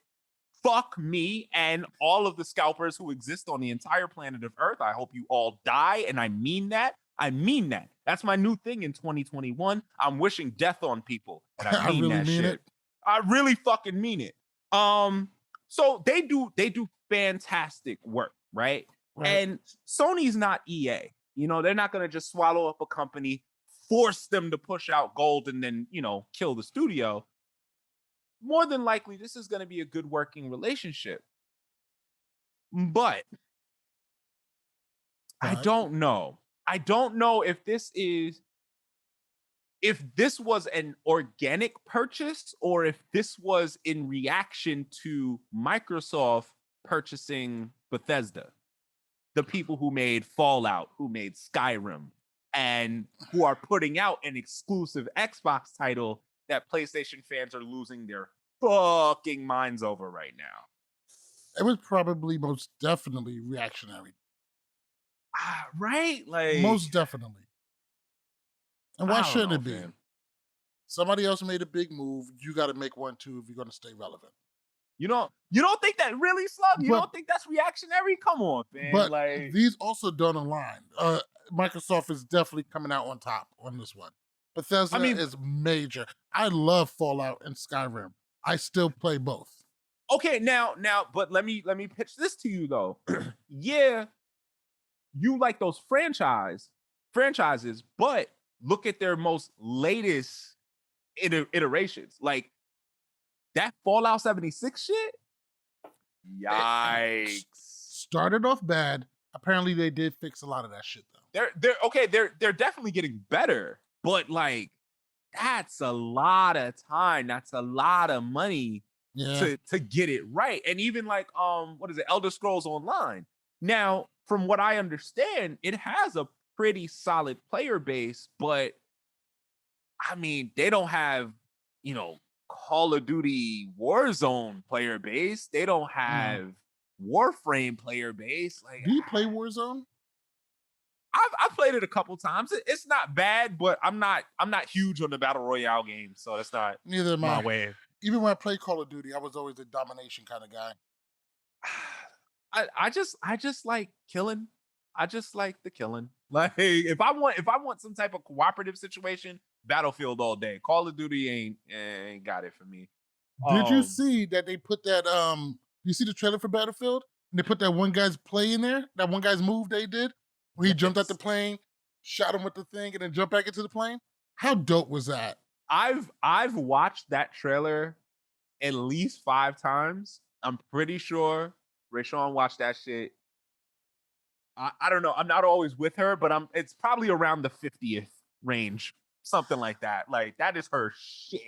Speaker 2: Fuck me and all of the scalpers who exist on the entire planet of Earth. I hope you all die, and I mean that. I mean that. That's my new thing in 2021. I'm wishing death on people, and I mean
Speaker 1: really
Speaker 2: that
Speaker 1: mean
Speaker 2: shit.
Speaker 1: it.
Speaker 2: I really fucking mean it. So they do fantastic work, right?
Speaker 1: Right.
Speaker 2: And Sony's not EA. They're not going to just swallow up a company, force them to push out gold, and then, kill the studio. More than likely, this is going to be a good working relationship. But I don't know. I don't know if this was an organic purchase or if this was in reaction to Microsoft purchasing Bethesda, the people who made Fallout, who made Skyrim, and who are putting out an exclusive Xbox title that PlayStation fans are losing their fucking minds over right now.
Speaker 1: It was probably most definitely reactionary.
Speaker 2: Right? Like,
Speaker 1: most definitely. And why shouldn't it be?
Speaker 2: Man.
Speaker 1: Somebody else made a big move. You got to make one too if you're going to stay relevant.
Speaker 2: You don't think that really, Slug? You don't think that's reactionary? Come on, man.
Speaker 1: But
Speaker 2: like,
Speaker 1: these also don't align. Microsoft is definitely coming out on top on this one. Bethesda is major. I love Fallout and Skyrim. I still play both.
Speaker 2: Okay, now, but let me pitch this to you though. Yeah, you like those franchises, but look at their most latest iterations. Like that Fallout 76 shit. Yikes.
Speaker 1: Started off bad. Apparently they did fix a lot of that shit though.
Speaker 2: They're definitely getting better, but like that's a lot of time. That's a lot of money to get it right. And even like what is it, Elder Scrolls Online. Now, from what I understand, it has a pretty solid player base, but I mean, they don't have, Call of Duty Warzone player base. They don't have Warframe player base. Like,
Speaker 1: do you play Warzone?
Speaker 2: I've played it a couple times. It's not bad, but I'm not huge on the battle royale game, so that's not
Speaker 1: neither am
Speaker 2: my way.
Speaker 1: Even when I played Call of Duty, I was always a domination kind of guy.
Speaker 2: I just like killing. I just like the killing. Like if I want some type of cooperative situation, Battlefield all day. Call of Duty ain't got it for me.
Speaker 1: Did you see that they put that you see the trailer for Battlefield? And they put that one guy's play in there, that one guy's move they did, where he jumped out the plane, shot him with the thing, and then jumped back into the plane? How dope was that?
Speaker 2: I've watched that trailer at least 5 times. I'm pretty sure Rashawn watched that shit. I don't know. I'm not always with her, but it's probably around the 50th range. Something like that. Like, that is her shit.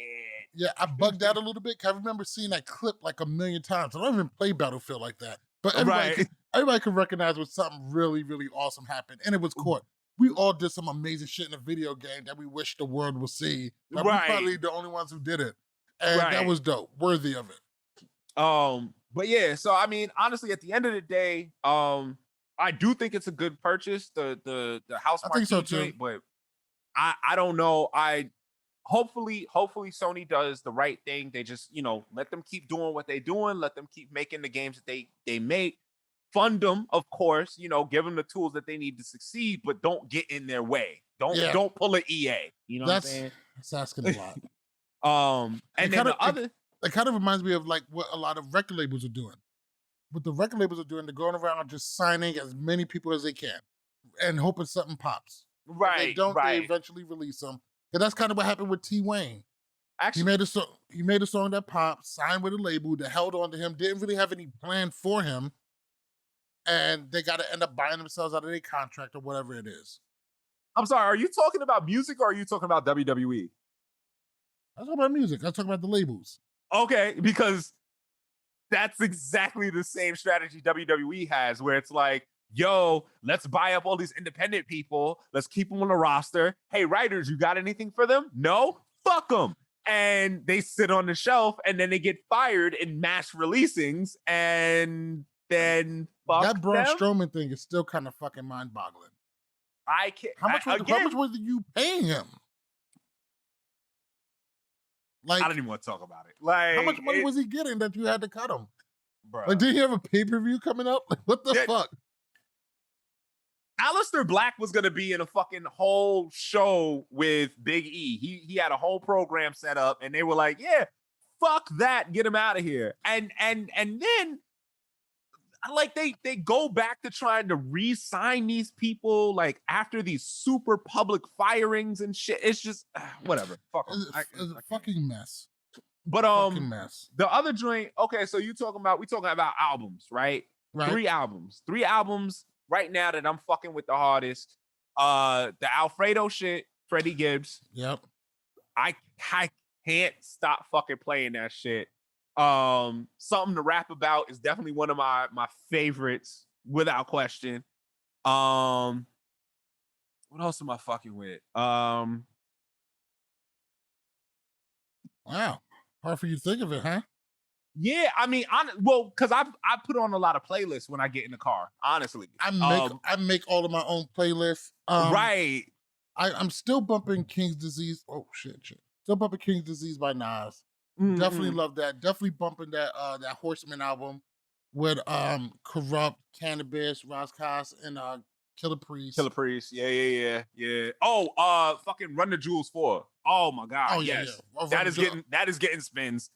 Speaker 1: Yeah, I bugged out a little bit. I remember seeing that clip like a million times. I don't even play Battlefield like that. But everybody can recognize when something really, really awesome happened. And it was caught. We all did some amazing shit in a video game that we wish the world would see. But we're probably the only ones who did it. And that was dope. Worthy of it.
Speaker 2: But yeah, so I mean, honestly, at the end of the day, I do think it's a good purchase, the House Marquis joint, but I don't know. Hopefully Sony does the right thing. They just, let them keep doing what they're doing, let them keep making the games that they make. Fund them, of course, give them the tools that they need to succeed, but don't get in their way. Don't pull an EA. You know what I'm saying?
Speaker 1: That's asking a lot.
Speaker 2: And then the other,
Speaker 1: it kind of reminds me of like what a lot of record labels are doing. What the record labels are doing, they're going around just signing as many people as they can and hoping something pops.
Speaker 2: Right.
Speaker 1: If they don't, they eventually release them. And that's kind of what happened with T. Wayne.
Speaker 2: Actually,
Speaker 1: he made a song that popped, signed with a label that held on to him, didn't really have any plan for him, and they got to end up buying themselves out of their contract or whatever it is.
Speaker 2: I'm sorry, are you talking about music or are you talking about WWE?
Speaker 1: I'm talking about music. I'm talking about the labels.
Speaker 2: Okay, because that's exactly the same strategy WWE has, where it's like, yo, let's buy up all these independent people. Let's keep them on the roster. Hey, writers, you got anything for them? No? Fuck them. And they sit on the shelf and then they get fired in mass releasings and then fuck
Speaker 1: that Braun
Speaker 2: them?
Speaker 1: Strowman thing is still kind of fucking mind-boggling.
Speaker 2: I can't.
Speaker 1: How much was you paying him? Like,
Speaker 2: I don't even want to talk about it. Like,
Speaker 1: how much money was he getting that you had to cut him?
Speaker 2: Bro.
Speaker 1: Like, did he have a pay-per-view coming up? Like, what the fuck?
Speaker 2: Aleister Black was gonna be in a fucking whole show with Big E. He had a whole program set up, and they were like, "Yeah, fuck that, get him out of here. And then like they go back to trying to re-sign these people like after these super public firings and shit. It's just whatever. Fuck 'em.
Speaker 1: It's a fucking mess.
Speaker 2: But
Speaker 1: Fucking mess.
Speaker 2: the other joint, okay, so we talking about albums, right?
Speaker 1: Right.
Speaker 2: 3 albums right now that I'm fucking with the hardest. The Alfredo shit, Freddie Gibbs.
Speaker 1: Yep.
Speaker 2: I can't stop fucking playing that shit. Something to rap about is definitely one of my favorites without question. What else am I fucking with?
Speaker 1: Wow. Hard for you to think of it, huh?
Speaker 2: Yeah, I mean, because I put on a lot of playlists when I get in the car. Honestly,
Speaker 1: I make all of my own playlists.
Speaker 2: Right.
Speaker 1: I'm still bumping King's Disease. Oh shit. Still bumping King's Disease by Nas. Definitely love that. Definitely bumping that Horseman album with Kurupt, Canibus, Ras Kass, and Killah Priest.
Speaker 2: Killah Priest. Yeah. Oh, fucking Run the Jewels 4. Oh my god.
Speaker 1: Oh
Speaker 2: yes.
Speaker 1: yeah.
Speaker 2: That is getting spins.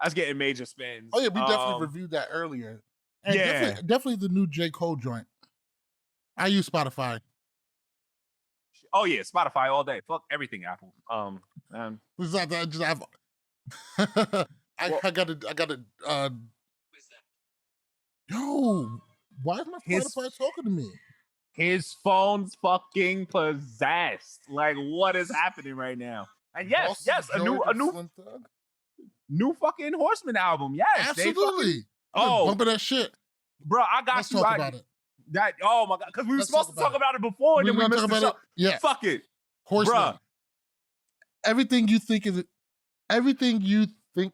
Speaker 2: That's getting major spins.
Speaker 1: Oh yeah, we definitely reviewed that earlier. And
Speaker 2: yeah.
Speaker 1: definitely the new J. Cole joint. I use Spotify.
Speaker 2: Oh yeah, Spotify all day. Fuck everything Apple.
Speaker 1: It's not that I just have I gotta yo, why is my Spotify talking to me?
Speaker 2: His phone's fucking possessed. Like, what is happening right now? And yes, a new fucking Horseman album. Yes,
Speaker 1: absolutely. Bumping that shit,
Speaker 2: bro. I got
Speaker 1: Let's
Speaker 2: you.
Speaker 1: Talk about it.
Speaker 2: That oh my god, because we were supposed to talk about it before, and then we missed the show.
Speaker 1: Yeah,
Speaker 2: fuck it,
Speaker 1: Horseman.
Speaker 2: Bruh.
Speaker 1: Everything you think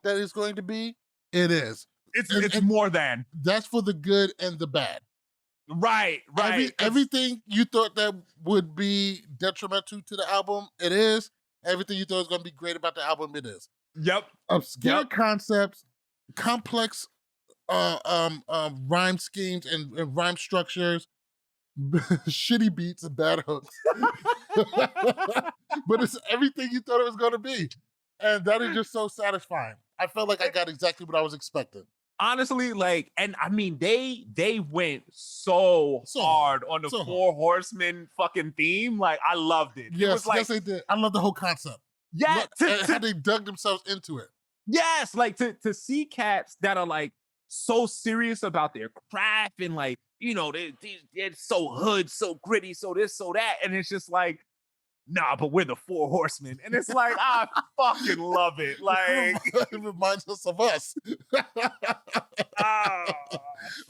Speaker 1: that is going to be, it is.
Speaker 2: It's more than.
Speaker 1: That's for the good and the bad.
Speaker 2: Right.
Speaker 1: Everything you thought that would be detrimental to the album, it is. Everything you thought was going to be great about the album, it is.
Speaker 2: Yep.
Speaker 1: Obscure concepts, complex rhyme schemes and rhyme structures, shitty beats and bad hooks. But it's everything you thought it was going to be. And that is just so satisfying. I felt like I got exactly what I was expecting.
Speaker 2: Honestly, like, and I mean, they went so hard on the Four Horsemen fucking theme. Like, I loved it.
Speaker 1: Yes,
Speaker 2: it was like,
Speaker 1: yes, they did. I love the whole concept.
Speaker 2: Yeah,
Speaker 1: how they dug themselves into it.
Speaker 2: Yes, like to see cats that are like so serious about their craft and like, you know, they're so hood, so gritty, so this, so that, and it's just like, nah, but we're the Four Horsemen. And it's like, I fucking love it. Like,
Speaker 1: it reminds us of us.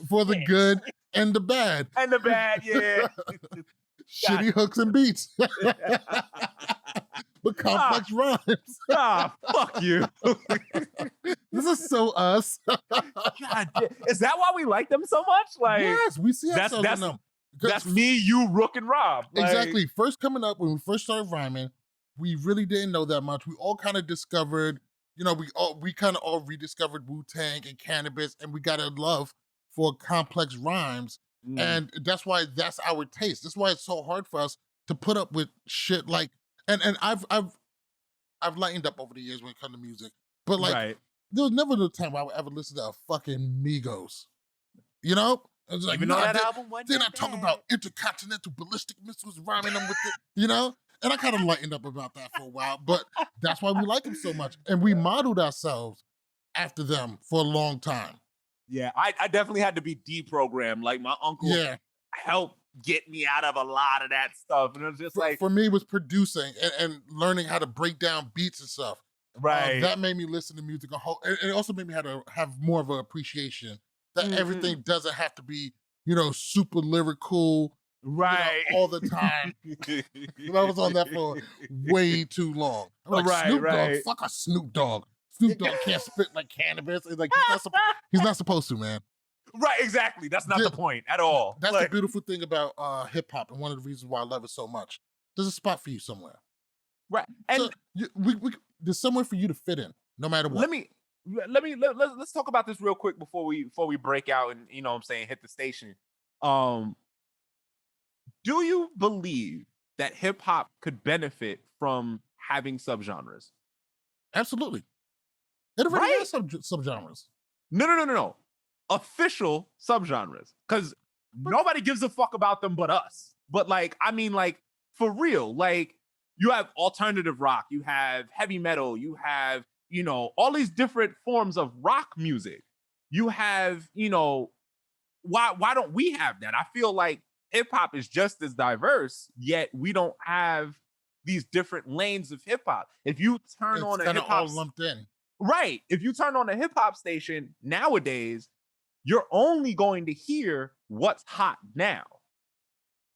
Speaker 1: For the good and the bad.
Speaker 2: And the bad, yeah.
Speaker 1: Shitty hooks and beats. But complex rhymes.
Speaker 2: Fuck you.
Speaker 1: This is so us.
Speaker 2: God, is that why we like them so much? Like,
Speaker 1: yes, we see ourselves in them.
Speaker 2: That's me, you, Rook, and Rob.
Speaker 1: Like, exactly. First coming up, when we first started rhyming, we really didn't know that much. We all kind of discovered, you know, we kind of all rediscovered Wu-Tang and Canibus, and we got a love for complex rhymes. And that's why that's our taste. That's why it's so hard for us to put up with shit like, and I've lightened up over the years when it comes to music. But like, there was never no time where I would ever listen to a fucking Migos. You know? I was like,
Speaker 2: even though that album wasn't
Speaker 1: they're not talking about intercontinental ballistic missiles, rhyming them with it, you know? And I kind of lightened up about that for a while, but that's why we like them so much. And we modeled ourselves after them for a long time.
Speaker 2: Yeah, I definitely had to be deprogrammed. Like, my uncle helped get me out of a lot of that stuff. And it was just like...
Speaker 1: For me, it was producing and learning how to break down beats and stuff.
Speaker 2: Right.
Speaker 1: That made me listen to music a whole... It also made me have more of an appreciation that everything doesn't have to be, you know, super lyrical,
Speaker 2: right,
Speaker 1: you know, all the time. I was on that for way too long. I'm like, Snoop Dogg, fuck a Snoop Dogg. Snoop Dogg can't spit like Canibus. It's like, he's not supposed to, man.
Speaker 2: Right, exactly. That's not the point at all.
Speaker 1: That's the beautiful thing about hip hop, and one of the reasons why I love it so much. There's a spot for you somewhere.
Speaker 2: Right, and
Speaker 1: so there's somewhere for you to fit in, no matter what.
Speaker 2: Let's talk about this real quick before we break out and, you know what I'm saying, hit the station. Do you believe that hip hop could benefit from having subgenres?
Speaker 1: Absolutely. It already
Speaker 2: right?
Speaker 1: has subgenres.
Speaker 2: No. Official subgenres, because nobody gives a fuck about them but us. But like, I mean, like for real, like you have alternative rock, you have heavy metal, you have, you know, all these different forms of rock music. You have, you know, why don't we have that? I feel like hip hop is just as diverse, yet we don't have these different lanes of hip hop. If you turn
Speaker 1: It's
Speaker 2: on a
Speaker 1: kind
Speaker 2: hip
Speaker 1: of all
Speaker 2: hop,
Speaker 1: lumped in.
Speaker 2: right? If you turn on a hip hop station nowadays, you're only going to hear what's hot now.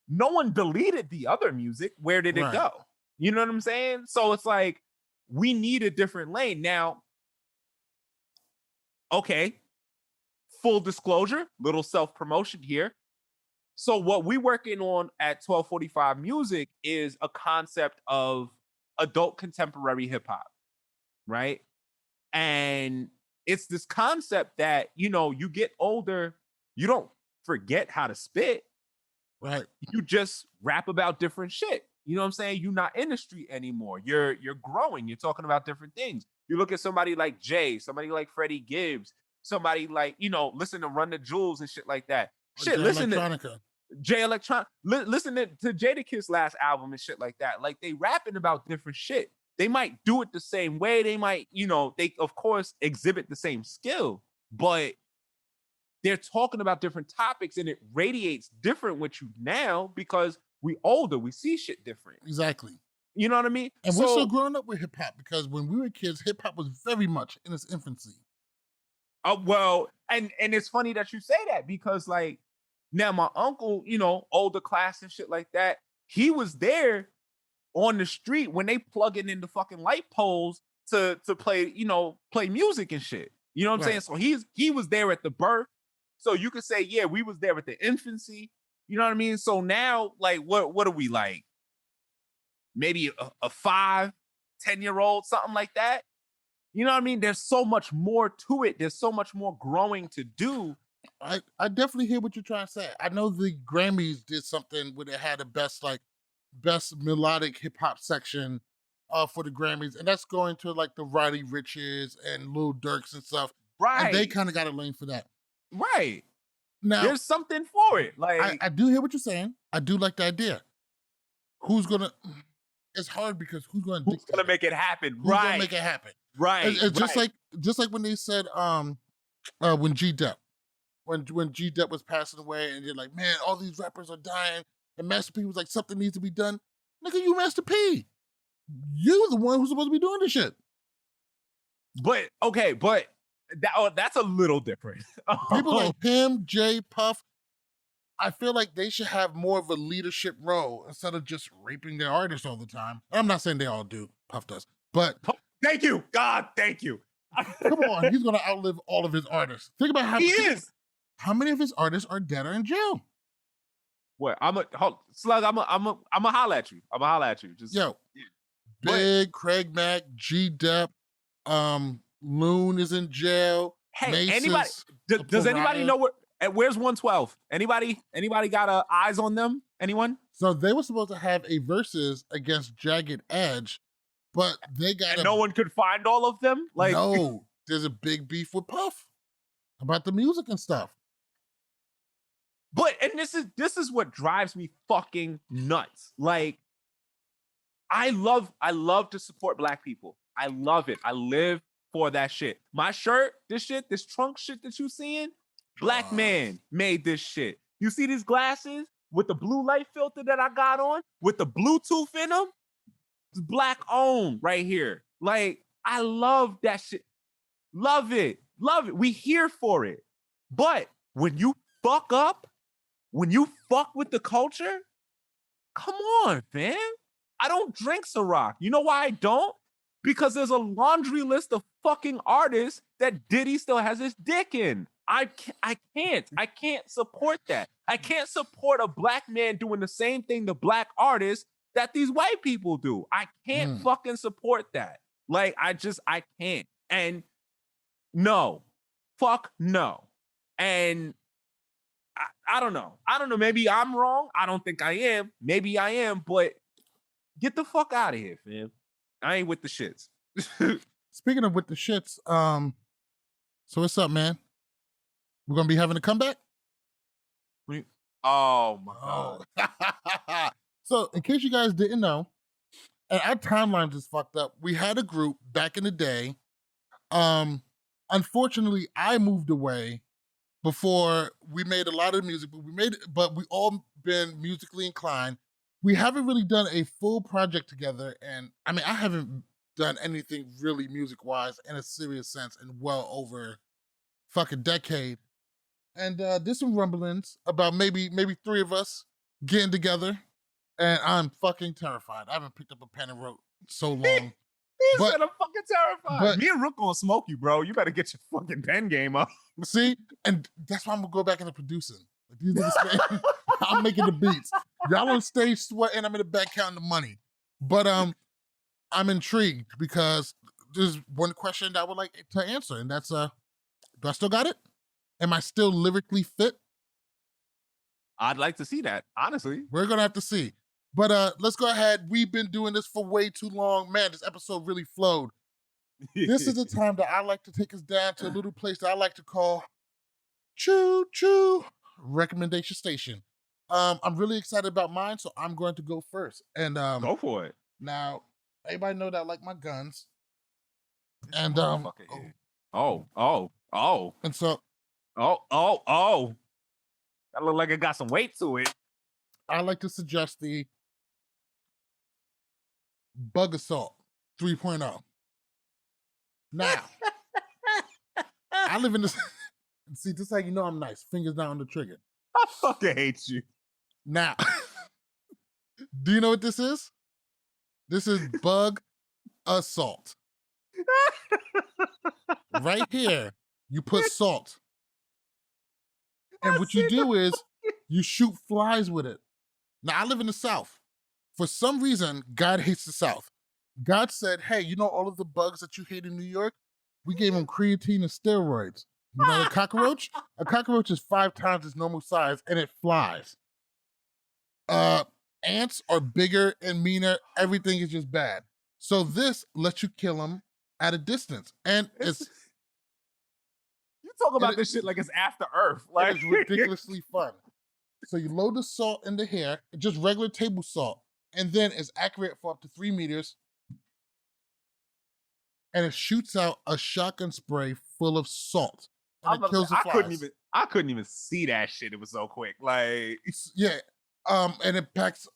Speaker 2: No one deleted the other music. Where did it
Speaker 1: Right.
Speaker 2: go? You know what I'm saying? So it's like we need a different lane. Now, okay, full disclosure, little self-promotion here. So what we working on at 1245 Music is a concept of adult contemporary hip hop, right? And it's this concept that, you know, you get older, you don't forget how to spit.
Speaker 1: Right.
Speaker 2: You just rap about different shit. You know what I'm saying? You're not in the street anymore. You're growing. You're talking about different things. You look at somebody like Jay, somebody like Freddie Gibbs, somebody like, you know, listen to Run the Jewels and shit like that. Shit, listen to Jay Electronica. Listen to Jadakiss last album and shit like that. Like they rapping about different shit. They might do it the same way. They might, you know, they of course exhibit the same skill, but they're talking about different topics and it radiates different with you now because we older, we see shit different.
Speaker 1: Exactly.
Speaker 2: You know what I mean?
Speaker 1: And we're still growing up with hip hop because when we were kids, hip hop was very much in its infancy.
Speaker 2: Well, and it's funny that you say that because like now my uncle, you know, older class and shit like that, he was there on the street when they plugging in the fucking light poles to play, you know, play music and shit. You know what I'm saying? So he was there at the birth. So you could say, yeah, we was there at the infancy. You know what I mean? So now, like, what are we like? Maybe a 5-10-year-old, something like that. You know what I mean? There's so much more to it. There's so much more growing to do.
Speaker 1: I definitely hear what you're trying to say. I know the Grammys did something where they had the best melodic hip hop section for the Grammys, and that's going to like the Roddy Riches and Lil Durks and stuff.
Speaker 2: Right.
Speaker 1: And they kind of got a lane for that.
Speaker 2: Right.
Speaker 1: Now
Speaker 2: there's something for it. Like
Speaker 1: I do hear what you're saying. I do like the idea. Who's gonna? It's hard because who's gonna
Speaker 2: make it happen?
Speaker 1: Who's gonna make it happen?
Speaker 2: Right.
Speaker 1: It's just like when they said when G Dep was passing away and they're like, man, all these rappers are dying, and Master P was like, something needs to be done. Nigga, you Master P. You the one who's supposed to be doing this shit.
Speaker 2: But that's a little different.
Speaker 1: People like him, Jay, Puff, I feel like they should have more of a leadership role instead of just raping their artists all the time. I'm not saying they all do. Puff does. But
Speaker 2: thank you. God, thank you.
Speaker 1: Come on, he's gonna outlive all of his artists. Think about how many of his artists are dead or in jail.
Speaker 2: What? Slug, I'm a holla at you. I'm a holla at you. Just
Speaker 1: Big, Craig Mack, G Dep, Loon is in jail.
Speaker 2: Hey,
Speaker 1: Macy's,
Speaker 2: anybody? Does anybody know where's 112? Anybody got eyes on them? Anyone?
Speaker 1: So they were supposed to have a versus against Jagged Edge, but they got
Speaker 2: no one could find all of them. Like
Speaker 1: no, there's a big beef with Puff about the music and stuff.
Speaker 2: But and this is what drives me fucking nuts. Like I love to support Black people. I love it. I live for that shit. My shirt, this trunk shit that you seeing, Black man made this shit. You see these glasses with the blue light filter that I got on with the Bluetooth in them? It's Black owned right here. Like I love that shit. Love it. Love it. We here for it. But when you fuck up, when you fuck with the culture, come on, fam. I don't drink Ciroc. You know why I don't? Because there's a laundry list of fucking artists that Diddy still has his dick in. I can't support that. I can't support a Black man doing the same thing to Black artists that these white people do. I can't fucking support that. Like, I can't. And no. Fuck no. And I don't know. Maybe I'm wrong. I don't think I am. Maybe I am, but get the fuck out of here, fam. I ain't with the shits.
Speaker 1: speaking of with the shits, so what's up, man? We're gonna be having a comeback?
Speaker 2: Oh my god.
Speaker 1: Oh. So, in case you guys didn't know, and our timeline just fucked up. We had a group back in the day. Unfortunately, I moved away before we made a lot of music, but we all been musically inclined. We haven't really done a full project together, and I mean, I haven't done anything really music wise in a serious sense in well over fucking decade. And there's some rumblings about maybe three of us getting together, and I'm fucking terrified. I haven't picked up a pen and wrote so long.
Speaker 2: He
Speaker 1: But-
Speaker 2: said I'm fucking terrified.
Speaker 1: but-
Speaker 2: Me and Rook gonna smoke you, bro. You better get your fucking pen game up.
Speaker 1: See, and that's why I'm gonna go back into producing. Like these niggas, I'm making the beats. Y'all on stage sweating. I'm in the back counting the money. But I'm intrigued because there's one question that I would like to answer, and that's do I still got it? Am I still lyrically fit?
Speaker 2: I'd like to see that, honestly.
Speaker 1: We're gonna have to see. But let's go ahead. We've been doing this for way too long. Man, this episode really flowed. This is the time that I like to take us down to a little place that I like to call Choo Choo Recommendation Station. I'm really excited about mine, so I'm going to go first. And
Speaker 2: Go for it.
Speaker 1: now everybody know that I like my guns. And
Speaker 2: Motherfucker here. And
Speaker 1: so
Speaker 2: that look like it got some weight to it.
Speaker 1: I like to suggest the Bug Assault 3.0. Now, I live in this. See, this is how you know I'm nice. Fingers down on the trigger.
Speaker 2: I fucking hate you.
Speaker 1: Now, do you know what this is? This is Bug Assault. Right here, you put salt. And what you do is you shoot flies with it. Now, I live in the South. For some reason, God hates the South. God said, hey, you know all of the bugs that you hate in New York? We gave them creatine and steroids. You know the cockroach? A cockroach is 5 times its normal size and it flies. Ants are bigger and meaner. Everything is just bad. So this lets you kill them at a distance. And it's
Speaker 2: You talk about this shit like it's After Earth. Like
Speaker 1: it's ridiculously fun. So you load the salt in the hair, just regular table salt, and then it's accurate for up to 3 meters. And it shoots out a shotgun spray full of salt. And it kills the flies.
Speaker 2: I couldn't even see that shit. It was so quick. Like
Speaker 1: Yeah. And it packs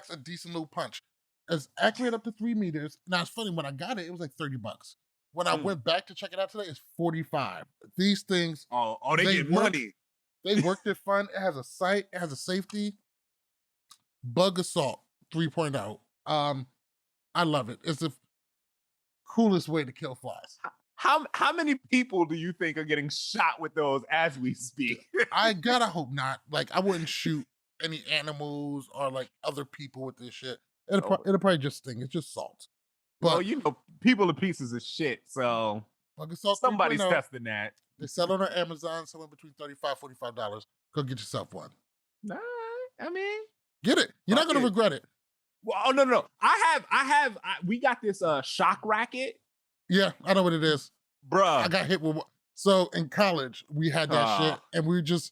Speaker 1: a decent little punch. It's accurate up to 3 meters. Now it's funny, when I got it, it was like $30. When I went back to check it out today, it's 45. These things,
Speaker 2: they get money.
Speaker 1: they worked it fun. It has a sight, it has a safety. Bug Assault 3.0. I love it. It's the coolest way to kill flies.
Speaker 2: How many people do you think are getting shot with those as we speak?
Speaker 1: I gotta hope not. Like, I wouldn't shoot any animals or like other people with this shit. It'll probably just sting. It's just salt. But
Speaker 2: Well, you know, people are pieces of shit, so
Speaker 1: Bug Assault
Speaker 2: somebody's
Speaker 1: 3.0,
Speaker 2: testing that.
Speaker 1: they sell it on Amazon somewhere between $35, $45. Go get yourself one.
Speaker 2: Nah, I mean,
Speaker 1: Get it. You're not
Speaker 2: Fuck
Speaker 1: gonna
Speaker 2: it.
Speaker 1: regret it.
Speaker 2: well, no. We got this shock racket,
Speaker 1: Yeah, I know what it is.
Speaker 2: bruh.
Speaker 1: I got hit with one. So in college, we had that shit, and we just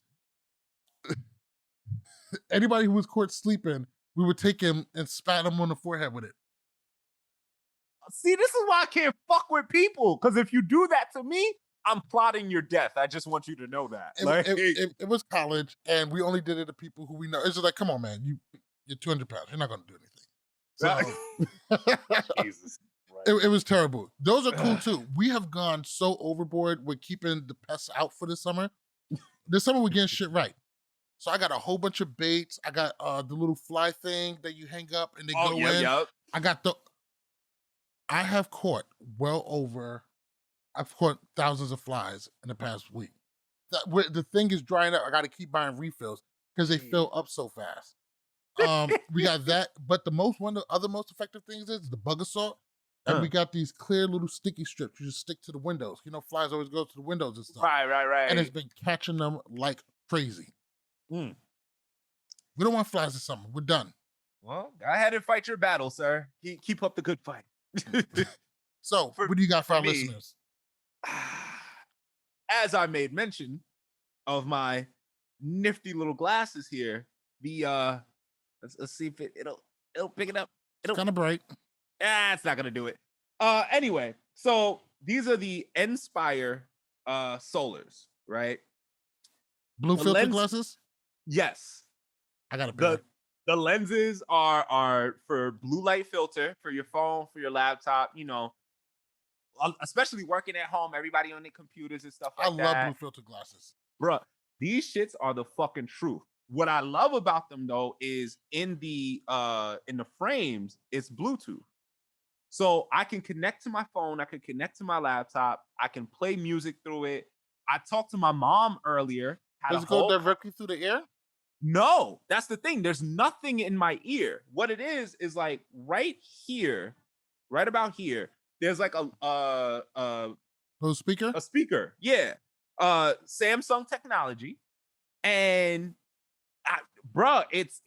Speaker 1: anybody who was caught sleeping, we would take him and spat him on the forehead with it.
Speaker 2: See, this is why I can't fuck with people. Because if you do that to me, I'm plotting your death. I just want you to know that.
Speaker 1: It was college, and we only did it to people who we know. It's just like, come on, man, you're 200 pounds. You're not going to do anything. So,
Speaker 2: Jesus.
Speaker 1: it was terrible. Those are cool too. We have gone so overboard with keeping the pests out for this summer. This summer we're getting shit right. So I got a whole bunch of baits. I got the little fly thing that you hang up and they go in.
Speaker 2: Yep.
Speaker 1: I have caught I've caught thousands of flies in the past week. The thing is drying up. I got to keep buying refills because they fill up so fast. We got that, but one of the other most effective things is the Bug Assault. And we got these clear little sticky strips you just stick to the windows. You know, flies always go to the windows and stuff.
Speaker 2: Right.
Speaker 1: And it's been catching them like crazy. We don't want flies this summer. We're done.
Speaker 2: Well, go ahead and fight your battle, sir. Keep up the good fight.
Speaker 1: So, what do you got for our
Speaker 2: me,
Speaker 1: listeners?
Speaker 2: as I made mention of my nifty little glasses here, the let's see if it'll pick it up.
Speaker 1: It's kind of bright.
Speaker 2: It's not gonna do it. Anyway, so these are the Inspire Solars, right?
Speaker 1: Blue
Speaker 2: The
Speaker 1: filter glasses?
Speaker 2: Yes.
Speaker 1: I got a pair.
Speaker 2: The lenses are for blue light filter for your phone, for your laptop, you know, especially working at home, everybody on their computers and stuff like that.
Speaker 1: I love blue filter glasses.
Speaker 2: Bruh, these shits are the fucking truth. What I love about them though is in the frames, it's Bluetooth. So I can connect to my phone, I can connect to my laptop, I can play music through it. I talked to my mom earlier.
Speaker 1: Does it go directly through the ear?
Speaker 2: No, that's the thing. There's nothing in my ear. What it is like right here, right about here, there's like a
Speaker 1: little speaker?
Speaker 2: A speaker. Yeah. Samsung technology. And bruh, it's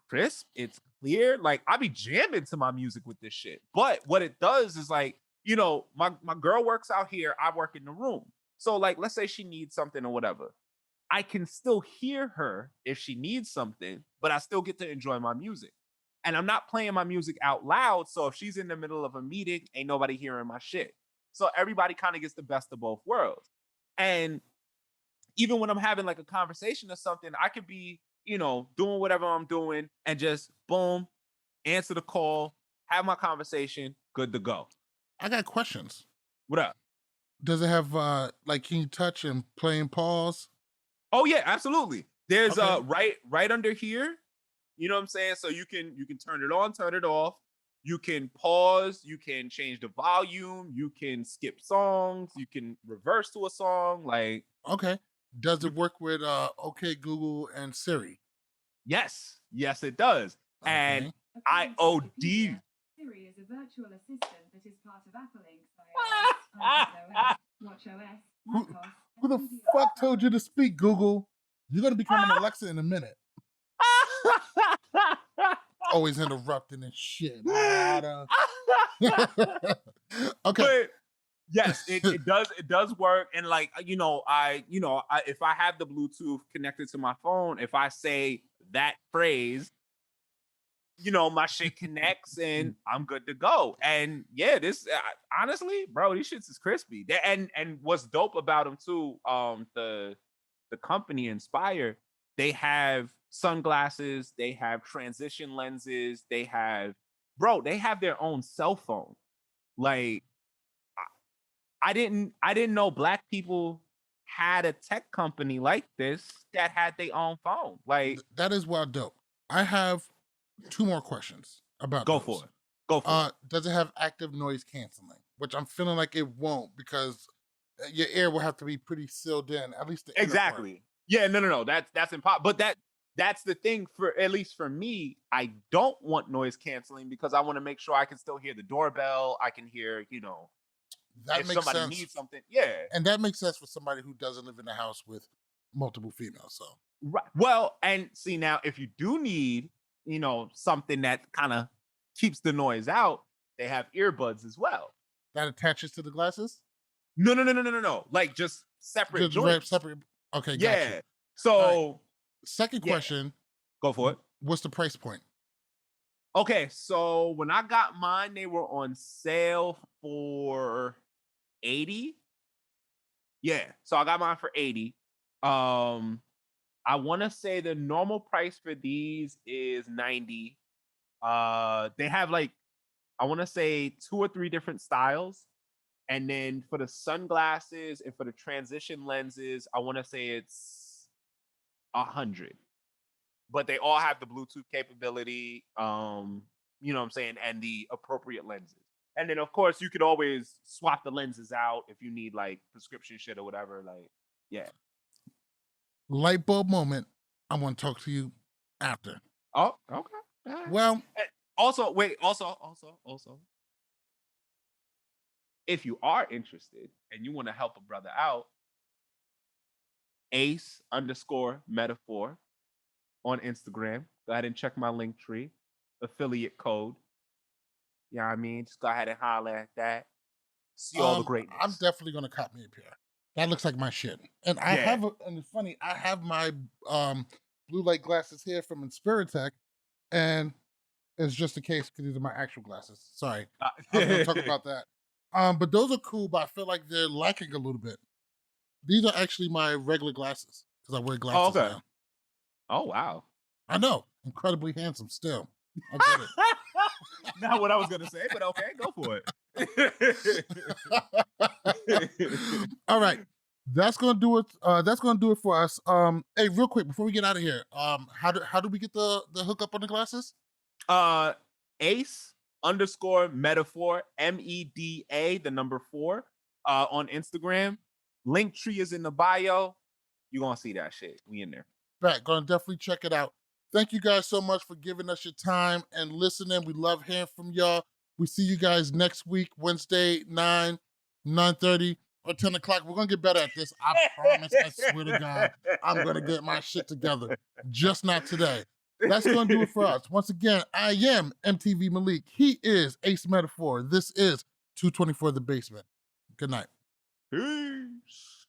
Speaker 2: crisp, it's clear. Like I be jamming to my music with this shit. But what it does is like, you know, my girl works out here, I work in the room. So like let's say she needs something or whatever. I can still hear her if she needs something, but I still get to enjoy my music. And I'm not playing my music out loud. So if she's in the middle of a meeting, ain't nobody hearing my shit. So everybody kind of gets the best of both worlds. And even when I'm having like a conversation or something, I could be, you know, doing whatever I'm doing and just boom, answer the call, have my conversation, good to go.
Speaker 1: I got questions.
Speaker 2: What up?
Speaker 1: Does it have like can you touch and play and pause?
Speaker 2: Oh yeah, absolutely. There's right under here. You know what I'm saying? So you can turn it on, turn it off. You can pause, you can change the volume, you can skip songs, you can reverse to a song. Like
Speaker 1: okay. Does it work with OK Google and Siri?
Speaker 2: Yes, it does. Okay. And IOD.
Speaker 3: Siri is a virtual assistant that is part of Apple Inc. WatchOS.
Speaker 1: Who the fuck told you to speak, Google? You're gonna become an Alexa in a minute. Always interrupting and shit. Okay.
Speaker 2: But yes, it does work. And like, if I have the Bluetooth connected to my phone, if I say that phrase, you know, my shit connects and I'm good to go. And yeah, this honestly, bro, these shits is crispy. And what's dope about them too, the company Inspire, they have sunglasses, they have transition lenses, they have their own cell phone. Like I didn't know black people had a tech company like this that had their own phone. Like
Speaker 1: that is well dope. I have 2 more questions about
Speaker 2: Go for it.
Speaker 1: Does it have active noise canceling? Which I'm feeling like it won't because your ear will have to be pretty sealed in, at least the
Speaker 2: exactly. Yeah, no. That's impossible. But that's the thing at least for me, I don't want noise canceling because I want to make sure I can still hear the doorbell. I can hear, you know,
Speaker 1: that
Speaker 2: if
Speaker 1: makes
Speaker 2: somebody
Speaker 1: sense.
Speaker 2: needs something. Yeah.
Speaker 1: And that makes sense for somebody who doesn't live in a house with multiple females. So
Speaker 2: right. Well, and see now if you do need, you know, something that kind of keeps the noise out, they have earbuds as well.
Speaker 1: That attaches to the glasses?
Speaker 2: No. Like just separate joints.
Speaker 1: Separate. Okay,
Speaker 2: yeah.
Speaker 1: gotcha.
Speaker 2: So
Speaker 1: right. Second question.
Speaker 2: Go for it.
Speaker 1: What's the price point?
Speaker 2: Okay, so when I got mine, they were on sale for $80. Yeah, so I got mine for $80. I want to say the normal price for these is $90. They have like, I want to say 2 or 3 different styles. And then for the sunglasses and for the transition lenses, I want to say it's $100. But they all have the Bluetooth capability, you know what I'm saying, and the appropriate lenses. And then, of course, you could always swap the lenses out if you need, like, prescription shit or whatever. Like, yeah.
Speaker 1: Light bulb moment. I want to talk to you after.
Speaker 2: Oh, okay. Right.
Speaker 1: Well.
Speaker 2: Also, if you are interested and you want to help a brother out, ace_metaphor on Instagram. Go ahead and check my link tree. Affiliate code. You know what I mean? Just go ahead and holler at that. See all the
Speaker 1: I'm
Speaker 2: greatness.
Speaker 1: definitely gonna cop me a pair. That looks like my shit. And I
Speaker 2: Yeah.
Speaker 1: and it's funny, I have my blue light glasses here from Inspiritech, and it's just a case because these are my actual glasses. Sorry. I was gonna talk about that. But those are cool, but I feel like they're lacking a little bit. These are actually my regular glasses because I wear glasses
Speaker 2: okay.
Speaker 1: now.
Speaker 2: Oh wow.
Speaker 1: I know, incredibly handsome still. I get it.
Speaker 2: Not what I was gonna say, but okay, go for it.
Speaker 1: All right. That's gonna do it. That's gonna do it for us. Hey, real quick before we get out of here, how do we get the hookup on the glasses?
Speaker 2: Ace _ metaphor MEDA the number 4 on Instagram. Link tree is in the bio. You're gonna see that shit. We in there.
Speaker 1: Right, gonna definitely check it out. Thank you guys so much for giving us your time and listening. We love hearing from y'all. We see you guys next week, Wednesday, 9:30, or 10 o'clock. We're gonna get better at this. I promise, I swear to God, I'm gonna get my shit together. Just not today. That's gonna do it for us. Once again, I am MTV Malik. He is Ace Metaphor. This is 224 The Basement. Good night.
Speaker 2: Peace.